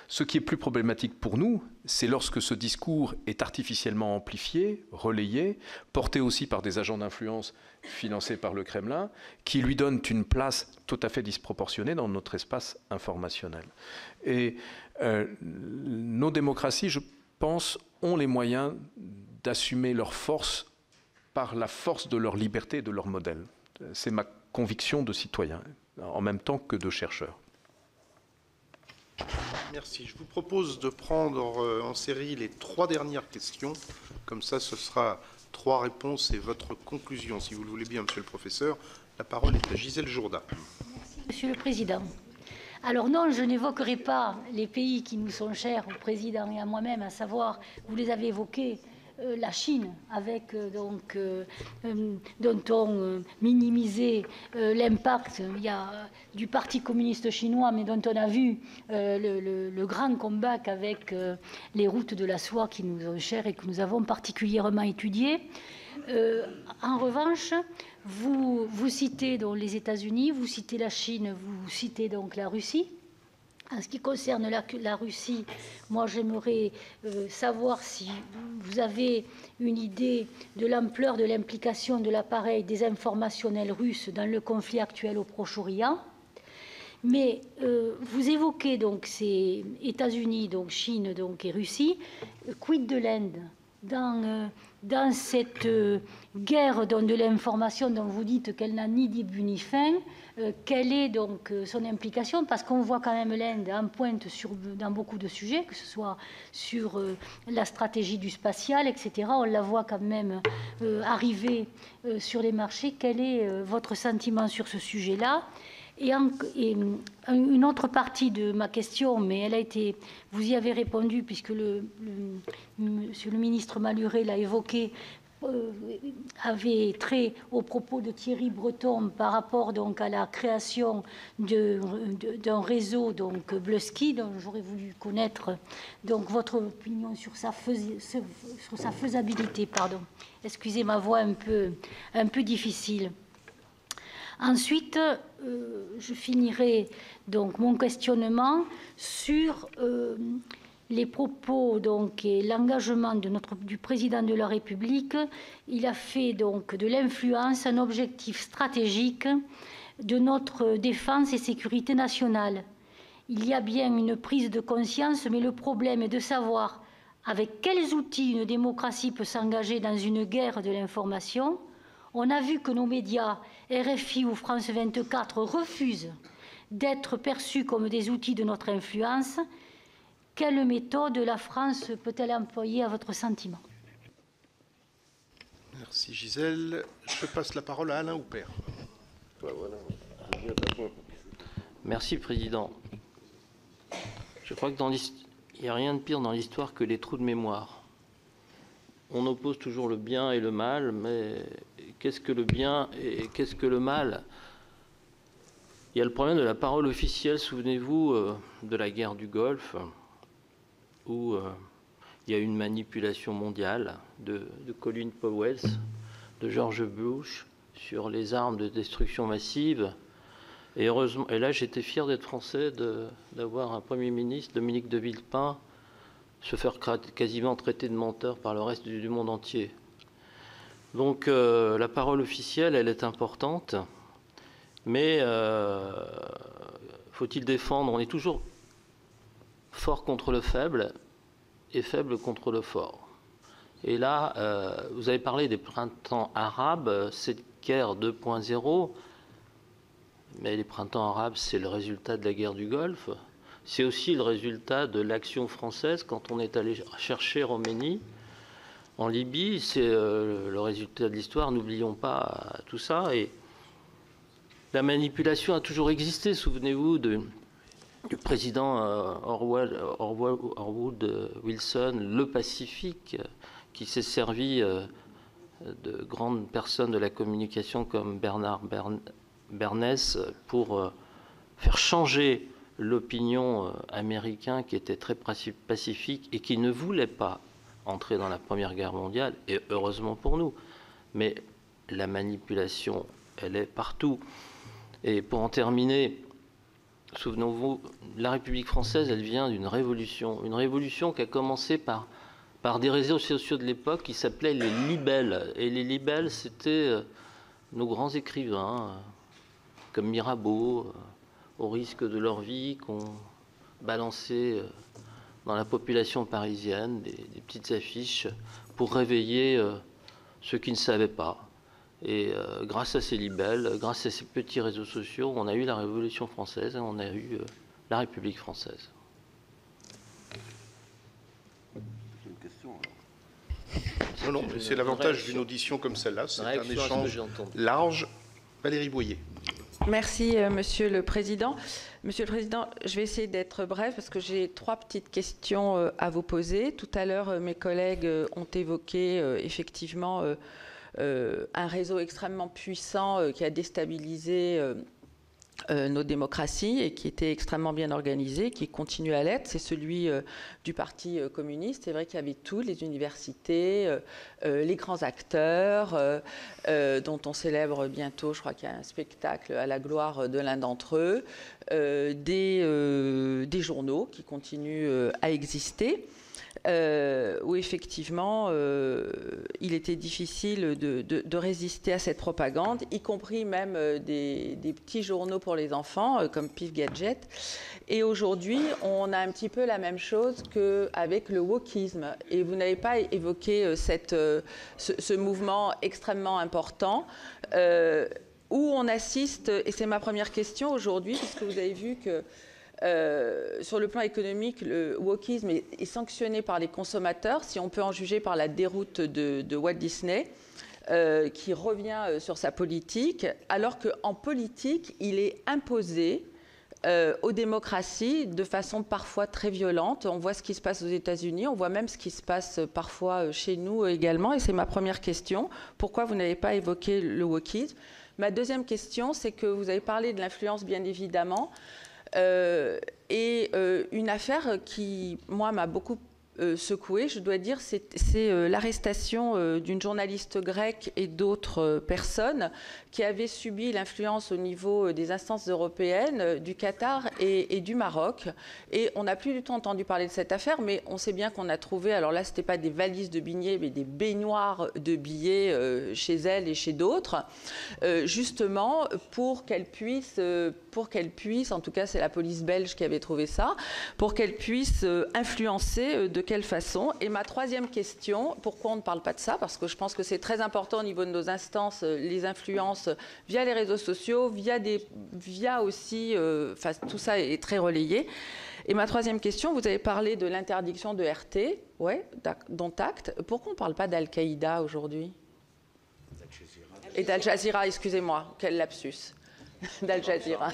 Ce qui est plus problématique pour nous, c'est lorsque ce discours est artificiellement amplifié, relayé, porté aussi par des agents d'influence financés par le Kremlin, qui lui donnent une place tout à fait disproportionnée dans notre espace informationnel. Et nos démocraties, je pense, ont les moyens d'assumer leur force par la force de leur liberté et de leur modèle. C'est ma conviction de citoyen, en même temps que de chercheur. Merci. Je vous propose de prendre en série les 3 dernières questions. Comme ça, ce sera 3 réponses et votre conclusion. Si vous le voulez bien, monsieur le professeur, la parole est à Gisèle Jourda. Merci, monsieur le président. Alors non, je n'évoquerai pas les pays qui nous sont chers au président et à moi-même, à savoir, vous les avez évoqués, la Chine, avec dont on minimisait l'impact du Parti communiste chinois, mais dont on a vu le grand combat avec les routes de la soie qui nous sont chères et que nous avons particulièrement étudiées. En revanche, vous citez donc les États-Unis, vous citez la Chine, vous citez donc la Russie. En ce qui concerne la Russie, moi j'aimerais savoir si vous avez une idée de l'ampleur de l'implication de l'appareil désinformationnel russe dans le conflit actuel au Proche-Orient. Mais vous évoquez donc ces États-Unis, donc Chine donc, et Russie. Quid de l'Inde dans cette guerre de l'information dont vous dites qu'elle n'a ni début ni fin, quelle est donc son implication? Parce qu'on voit quand même l'Inde en pointe dans beaucoup de sujets, que ce soit sur la stratégie du spatial, etc. On la voit quand même arriver sur les marchés. Quel est votre sentiment sur ce sujet-là? Et une autre partie de ma question, mais vous y avez répondu puisque monsieur le ministre Malhuret l'a évoqué, avait trait au propos de Thierry Breton par rapport donc à la création d'un réseau donc Bleuski, dont j'aurais voulu connaître donc votre opinion sur sa faisabilité. Pardon. Excusez ma voix un peu difficile. Ensuite, je finirai donc mon questionnement sur les propos donc, et l'engagement du président de la République. Il a fait donc de l'influence un objectif stratégique de notre défense et sécurité nationale. Il y a bien une prise de conscience, mais le problème est de savoir avec quels outils une démocratie peut s'engager dans une guerre de l'information. On a vu que nos médias, RFI ou France 24, refusent d'être perçus comme des outils de notre influence. Quelle méthode la France peut-elle employer à votre sentiment? Merci Gisèle. Je passe la parole à Alain Houpert. Merci Président. Je crois qu'il n'y a rien de pire dans l'histoire que les trous de mémoire. On oppose toujours le bien et le mal, mais qu'est-ce que le bien et qu'est-ce que le mal? Il y a le problème de la parole officielle. Souvenez-vous de la guerre du Golfe, où il y a eu une manipulation mondiale de Colin Powell, de George Bush, sur les armes de destruction massive. Et heureusement, et là j'étais fier d'être français, d'avoir un Premier ministre, Dominique de Villepin, se faire quasiment traiter de menteur par le reste du monde entier. Donc la parole officielle, elle est importante, mais faut-il défendre? On est toujours fort contre le faible et faible contre le fort. Et là, vous avez parlé des printemps arabes, cette guerre 2.0, mais les printemps arabes, c'est le résultat de la guerre du Golfe. C'est aussi le résultat de l'action française quand on est allé chercher Khomeini en Libye. C'est le résultat de l'histoire, n'oublions pas tout ça. Et la manipulation a toujours existé. Souvenez-vous du président Woodrow Wilson, le Pacifique, qui s'est servi de grandes personnes de la communication comme Bernard Bernès pour faire changer l'opinion américaine qui était très pacifique et qui ne voulait pas entrer dans la Première Guerre mondiale, et heureusement pour nous. Mais la manipulation, elle est partout. Et pour en terminer, souvenons-vous, la République française, elle vient d'une révolution. Une révolution qui a commencé par des réseaux sociaux de l'époque qui s'appelaient les libelles. Et les libelles, c'était nos grands écrivains, comme Mirabeau, au risque de leur vie, qu'on balançait dans la population parisienne des petites affiches pour réveiller ceux qui ne savaient pas. Et grâce à ces libelles, grâce à ces petits réseaux sociaux, on a eu la Révolution française et on a eu la République française. Non, non, mais c'est l'avantage d'une audition comme celle-là, c'est un échange large. Valérie Boyer. Merci, Monsieur le Président. Monsieur le Président, je vais essayer d'être bref parce que j'ai 3 petites questions à vous poser. Tout à l'heure, mes collègues ont évoqué effectivement un réseau extrêmement puissant qui a déstabilisé nos démocraties et qui était extrêmement bien organisé, qui continue à l'être, c'est celui du Parti communiste. C'est vrai qu'il y avait tout, les universités, les grands acteurs, dont on célèbre bientôt, je crois qu'il y a un spectacle à la gloire de l'un d'entre eux, des journaux qui continuent à exister. Où effectivement il était difficile de résister à cette propagande, y compris même des petits journaux pour les enfants comme Pif Gadget. Et aujourd'hui, on a un petit peu la même chose qu'avec le wokisme. Et vous n'avez pas évoqué ce mouvement extrêmement important où on assiste, et c'est ma première question aujourd'hui, puisque vous avez vu que sur le plan économique, le wokisme est sanctionné par les consommateurs, si on peut en juger par la déroute de Walt Disney, qui revient sur sa politique, alors qu'en politique, il est imposé aux démocraties de façon parfois très violente. On voit ce qui se passe aux États-Unis, on voit même ce qui se passe parfois chez nous également, et c'est ma première question. Pourquoi vous n'avez pas évoqué le wokisme? Ma deuxième question, c'est que vous avez parlé de l'influence, bien évidemment, et une affaire qui, moi, m'a beaucoup secouée, je dois dire, c'est l'arrestation d'une journaliste grecque et d'autres personnes qui avaient subi l'influence au niveau des instances européennes, du Qatar et du Maroc. Et on n'a plus du tout entendu parler de cette affaire, mais on sait bien qu'on a trouvé, alors là, ce n'était pas des valises de billets, mais des baignoires de billets chez elle et chez d'autres, justement pour qu'elle puisse, en tout cas c'est la police belge qui avait trouvé ça, pour qu'elle puisse influencer de quelle façon. Et ma troisième question, pourquoi on ne parle pas de ça? Parce que je pense que c'est très important au niveau de nos instances, les influences via les réseaux sociaux, via aussi, tout ça est très relayé. Et ma troisième question, vous avez parlé de l'interdiction de RT, ouais, dont acte. Pourquoi on ne parle pas d'Al-Qaïda aujourd'hui? Et d'Al Jazeera, excusez-moi, quel lapsus. D'Al Jazeera.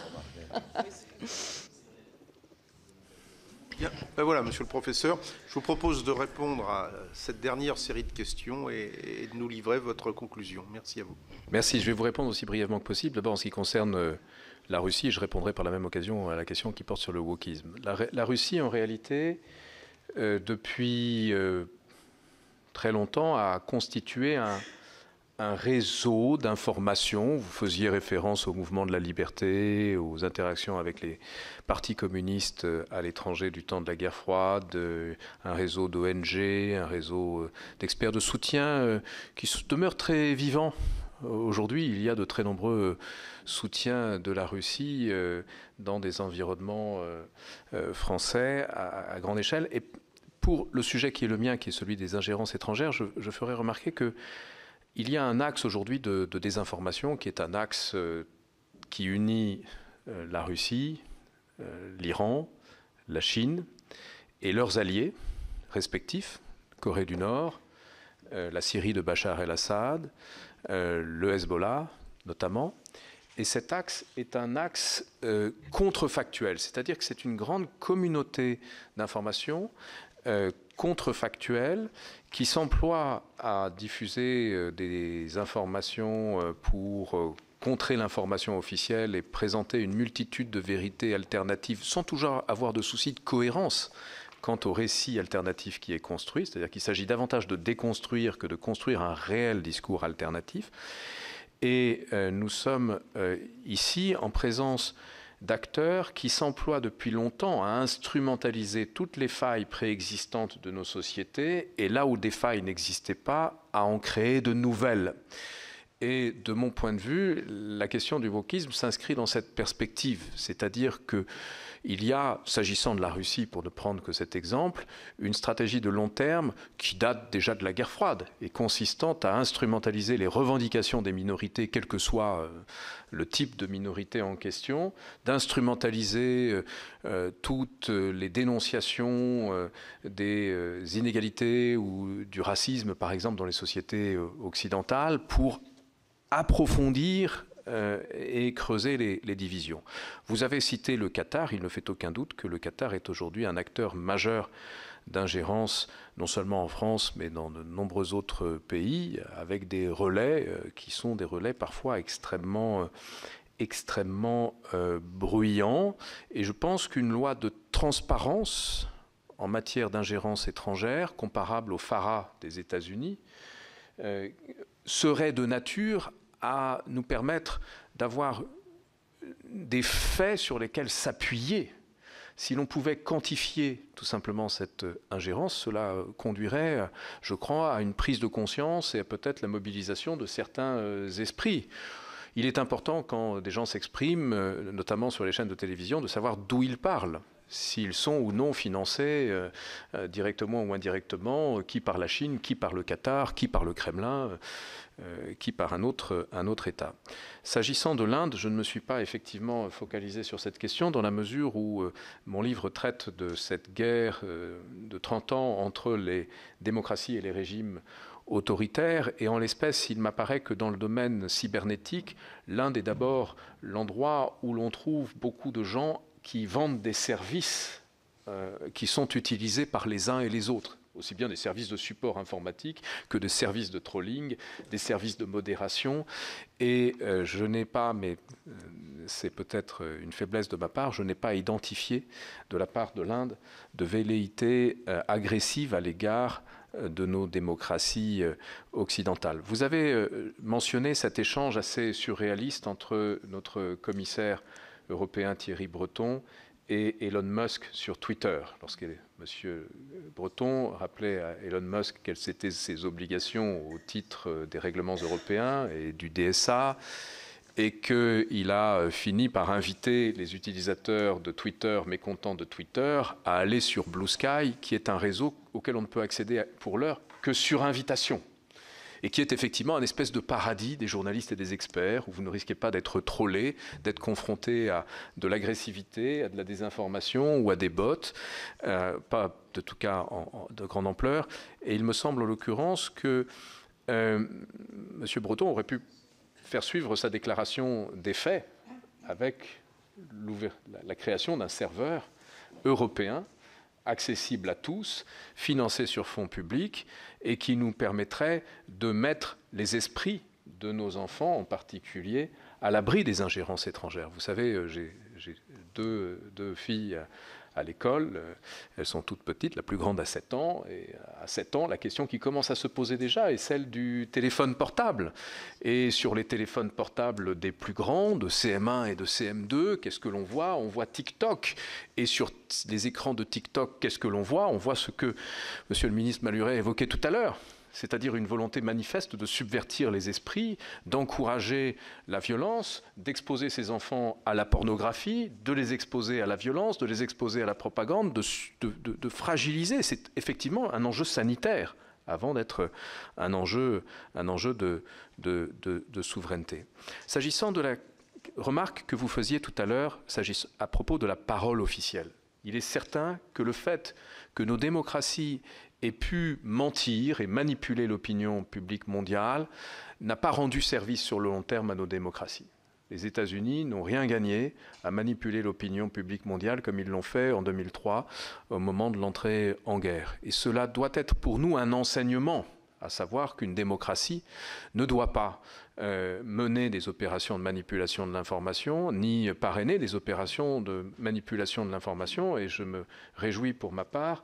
Bien. Ben voilà, monsieur le professeur, je vous propose de répondre à cette dernière série de questions et de nous livrer votre conclusion. Merci à vous. Merci. Je vais vous répondre aussi brièvement que possible. D'abord, en ce qui concerne la Russie, je répondrai par la même occasion à la question qui porte sur le wokisme. La Russie, en réalité, depuis très longtemps, a constitué un réseau d'information. Vous faisiez référence au mouvement de la liberté, aux interactions avec les partis communistes à l'étranger du temps de la guerre froide, un réseau d'ONG, un réseau d'experts de soutien qui demeure très vivant. Aujourd'hui, il y a de très nombreux soutiens de la Russie dans des environnements français à grande échelle. Et pour le sujet qui est le mien, qui est celui des ingérences étrangères, je ferai remarquer que il y a un axe aujourd'hui de désinformation qui est un axe qui unit la Russie, l'Iran, la Chine et leurs alliés respectifs, Corée du Nord, la Syrie de Bachar el-Assad, le Hezbollah notamment. Et cet axe est un axe contrefactuel, c'est-à-dire que c'est une grande communauté d'informations contrefactuelles qui s'emploie à diffuser des informations pour contrer l'information officielle et présenter une multitude de vérités alternatives sans toujours avoir de souci de cohérence quant au récit alternatif qui est construit, c'est-à-dire qu'il s'agit davantage de déconstruire que de construire un réel discours alternatif. Et nous sommes ici en présence d'acteurs qui s'emploient depuis longtemps à instrumentaliser toutes les failles préexistantes de nos sociétés et là où des failles n'existaient pas, à en créer de nouvelles. Et de mon point de vue, la question du wokisme s'inscrit dans cette perspective, c'est-à-dire qu'il y a, s'agissant de la Russie, pour ne prendre que cet exemple, une stratégie de long terme qui date déjà de la guerre froide et consistant à instrumentaliser les revendications des minorités, quel que soit le type de minorité en question, d'instrumentaliser toutes les dénonciations des inégalités ou du racisme, par exemple, dans les sociétés occidentales, pour approfondir et creuser les divisions. Vous avez cité le Qatar, il ne fait aucun doute que le Qatar est aujourd'hui un acteur majeur d'ingérence, non seulement en France, mais dans de nombreux autres pays, avec des relais qui sont des relais parfois extrêmement extrêmement bruyant. Et je pense qu'une loi de transparence en matière d'ingérence étrangère, comparable au FARA des États-Unis, serait de nature à nous permettre d'avoir des faits sur lesquels s'appuyer. Si l'on pouvait quantifier tout simplement cette ingérence, cela conduirait, je crois, à une prise de conscience et à peut-être la mobilisation de certains esprits. Il est important, quand des gens s'expriment, notamment sur les chaînes de télévision, de savoir d'où ils parlent, s'ils sont ou non financés directement ou indirectement, qui par la Chine, qui par le Qatar, qui par le Kremlin, qui par un autre État. S'agissant de l'Inde, je ne me suis pas effectivement focalisé sur cette question dans la mesure où mon livre traite de cette guerre de 30 ans entre les démocraties et les régimes autoritaires, et en l'espèce, il m'apparaît que dans le domaine cybernétique, l'Inde est d'abord l'endroit où l'on trouve beaucoup de gens qui vendent des services qui sont utilisés par les uns et les autres, aussi bien des services de support informatique que des services de trolling, des services de modération. Et je n'ai pas, mais c'est peut-être une faiblesse de ma part, je n'ai pas identifié de la part de l'Inde de velléité agressive à l'égard de nos démocraties occidentales. Vous avez mentionné cet échange assez surréaliste entre notre commissaire européen Thierry Breton et Elon Musk sur Twitter, lorsque M. Breton rappelait à Elon Musk quelles étaient ses obligations au titre des règlements européens et du DSA, et qu'il a fini par inviter les utilisateurs de Twitter mécontents de Twitter à aller sur Blue Sky, qui est un réseau auquel on ne peut accéder pour l'heure que sur invitation, et qui est effectivement un espèce de paradis des journalistes et des experts, où vous ne risquez pas d'être trollé, d'être confronté à de l'agressivité, à de la désinformation ou à des bots, pas de tout cas de grande ampleur. Et il me semble en l'occurrence que M. Breton aurait pu faire suivre sa déclaration des faits avec la création d'un serveur européen accessible à tous, financé sur fonds publics et qui nous permettrait de mettre les esprits de nos enfants en particulier à l'abri des ingérences étrangères. Vous savez, j'ai deux filles à l'école, elles sont toutes petites, la plus grande a 7 ans, et à 7 ans, la question qui commence à se poser déjà est celle du téléphone portable. Et sur les téléphones portables des plus grands, de CM1 et de CM2, qu'est-ce que l'on voit? On voit TikTok. Et sur les écrans de TikTok, qu'est-ce que l'on voit? On voit ce que Monsieur le ministre Malhuret évoquait tout à l'heure, c'est-à-dire une volonté manifeste de subvertir les esprits, d'encourager la violence, d'exposer ces enfants à la pornographie, de les exposer à la violence, de les exposer à la propagande, de fragiliser. C'est effectivement un enjeu sanitaire avant d'être un enjeu de souveraineté. S'agissant de la remarque que vous faisiez tout à l'heure à propos de la parole officielle, il est certain que le fait que nos démocraties aient pu mentir et manipuler l'opinion publique mondiale n'a pas rendu service sur le long terme à nos démocraties. Les États-Unis n'ont rien gagné à manipuler l'opinion publique mondiale comme ils l'ont fait en 2003 au moment de l'entrée en guerre. Et cela doit être pour nous un enseignement, à savoir qu'une démocratie ne doit pas mener des opérations de manipulation de l'information, ni parrainer des opérations de manipulation de l'information. Et je me réjouis pour ma part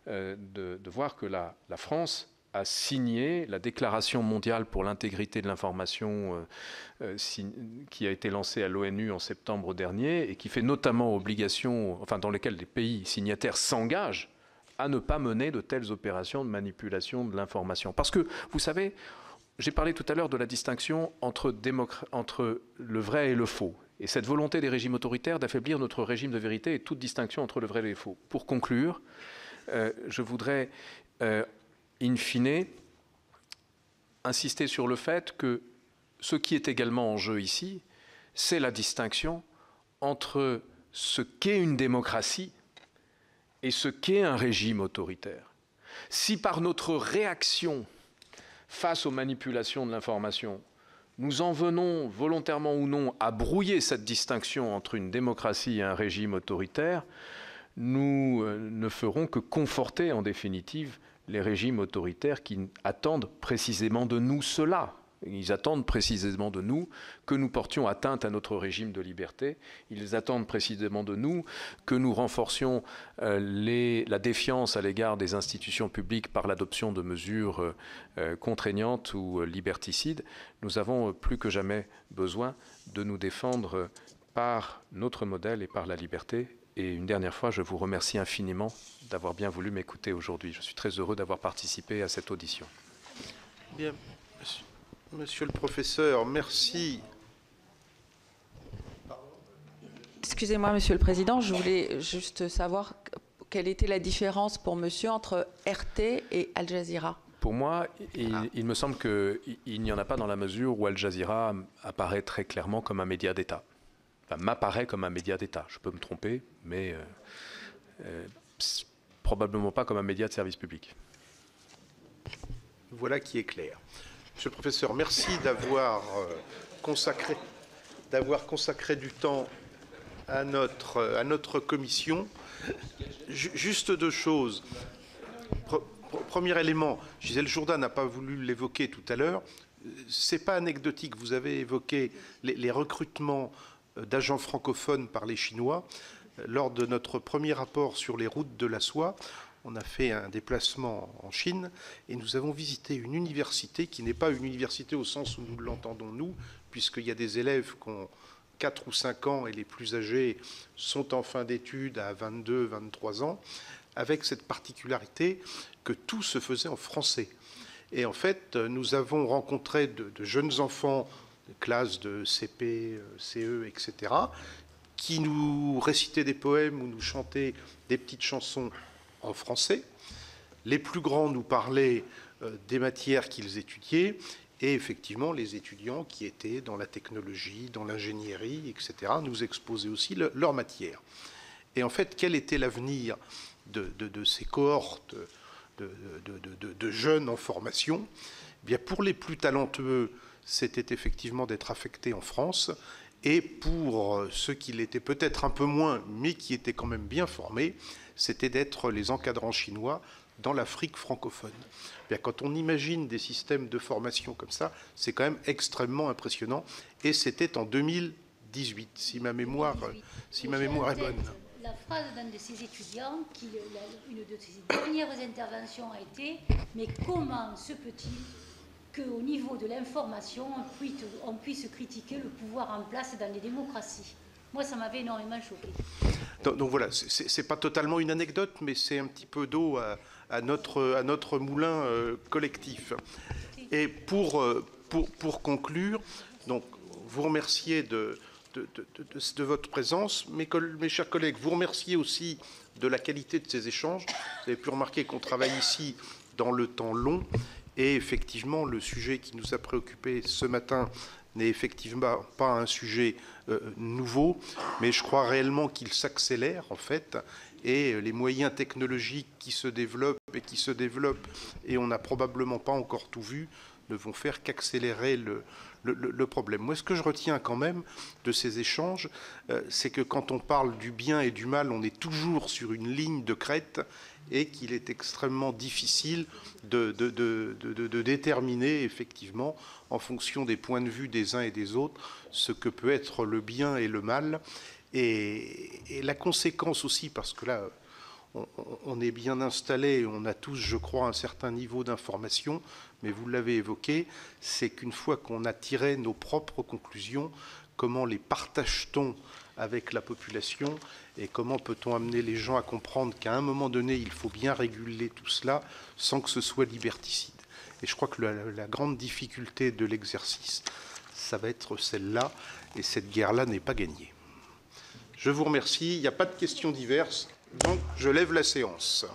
de voir que la France a signé la Déclaration mondiale pour l'intégrité de l'information qui a été lancée à l'ONU en septembre dernier et qui fait notamment obligation, enfin dans lesquelles les pays signataires s'engagent à ne pas mener de telles opérations de manipulation de l'information. Parce que, vous savez, j'ai parlé tout à l'heure de la distinction entre le vrai et le faux. Et cette volonté des régimes autoritaires d'affaiblir notre régime de vérité et toute distinction entre le vrai et le faux. Pour conclure, je voudrais, in fine, insister sur le fait que ce qui est également en jeu ici, c'est la distinction entre ce qu'est une démocratie et ce qu'est un régime autoritaire. Si par notre réaction face aux manipulations de l'information, nous en venons, volontairement ou non, à brouiller cette distinction entre une démocratie et un régime autoritaire, nous ne ferons que conforter en définitive les régimes autoritaires qui attendent précisément de nous cela. Ils attendent précisément de nous que nous portions atteinte à notre régime de liberté. Ils attendent précisément de nous que nous renforcions la défiance à l'égard des institutions publiques par l'adoption de mesures contraignantes ou liberticides. Nous avons plus que jamais besoin de nous défendre par notre modèle et par la liberté. Et une dernière fois, je vous remercie infiniment d'avoir bien voulu m'écouter aujourd'hui. Je suis très heureux d'avoir participé à cette audition. Bien. Monsieur le professeur, merci. Excusez-moi, Monsieur le Président, je voulais juste savoir quelle était la différence pour monsieur entre RT et Al Jazeera. Pour moi, il me semble qu'il n'y en a pas dans la mesure où Al Jazeera apparaît très clairement comme un média d'État. Enfin, m'apparaît comme un média d'État. Je peux me tromper, mais probablement pas comme un média de service public. Voilà qui est clair. Monsieur le professeur, merci d'avoir consacré du temps à notre commission. Juste deux choses. Premier élément, Gisèle Jourda n'a pas voulu l'évoquer tout à l'heure. Ce n'est pas anecdotique. Vous avez évoqué les recrutements d'agents francophones par les Chinois. Lors de notre premier rapport sur les routes de la soie, on a fait un déplacement en Chine et nous avons visité une université qui n'est pas une université au sens où nous l'entendons nous, puisqu'il y a des élèves qui ont 4 ou 5 ans et les plus âgés sont en fin d'études à 22, 23 ans, avec cette particularité que tout se faisait en français. Et en fait, nous avons rencontré de jeunes enfants, de classes de CP, CE, etc., qui nous récitaient des poèmes ou nous chantaient des petites chansons en français. Les plus grands nous parlaient des matières qu'ils étudiaient et effectivement les étudiants qui étaient dans la technologie, dans l'ingénierie, etc., nous exposaient aussi leur matière. Et en fait, quel était l'avenir de ces cohortes de jeunes en formation? Eh bien, pour les plus talentueux, c'était effectivement d'être affectés en France. Et pour ceux qui l'étaient peut-être un peu moins, mais qui étaient quand même bien formés, c'était d'être les encadrants chinois dans l'Afrique francophone. Bien, quand on imagine des systèmes de formation comme ça, c'est quand même extrêmement impressionnant. Et c'était en 2018, si ma mémoire est bonne. La phrase d'un de ces étudiants, une de ses dernières interventions a été « Mais comment se peut-il qu'au niveau de l'information, on puisse critiquer le pouvoir en place dans les démocraties ?» Moi, ça m'avait énormément choqué. Donc voilà, ce n'est pas totalement une anecdote, mais c'est un petit peu d'eau à notre moulin collectif. Et pour conclure, donc, vous remercier de votre présence. Mes chers collègues, vous remerciez aussi de la qualité de ces échanges. Vous avez pu remarquer qu'on travaille ici dans le temps long. Et effectivement, le sujet qui nous a préoccupés ce matin n'est effectivement pas un sujet nouveau, mais je crois réellement qu'il s'accélère en fait, et les moyens technologiques qui se développent, et on n'a probablement pas encore tout vu, ne vont faire qu'accélérer le problème. Moi, ce que je retiens quand même de ces échanges, c'est que quand on parle du bien et du mal, on est toujours sur une ligne de crête, et qu'il est extrêmement difficile de déterminer effectivement, en fonction des points de vue des uns et des autres, ce que peut être le bien et le mal. Et la conséquence aussi, parce que là, on est bien installé, on a tous, je crois, un certain niveau d'information, mais vous l'avez évoqué, c'est qu'une fois qu'on a tiré nos propres conclusions, comment les partage-t-on avec la population et comment peut-on amener les gens à comprendre qu'à un moment donné, il faut bien réguler tout cela sans que ce soit liberticide. Et je crois que la grande difficulté de l'exercice, ça va être celle-là, et cette guerre-là n'est pas gagnée. Je vous remercie. Il n'y a pas de questions diverses, donc je lève la séance.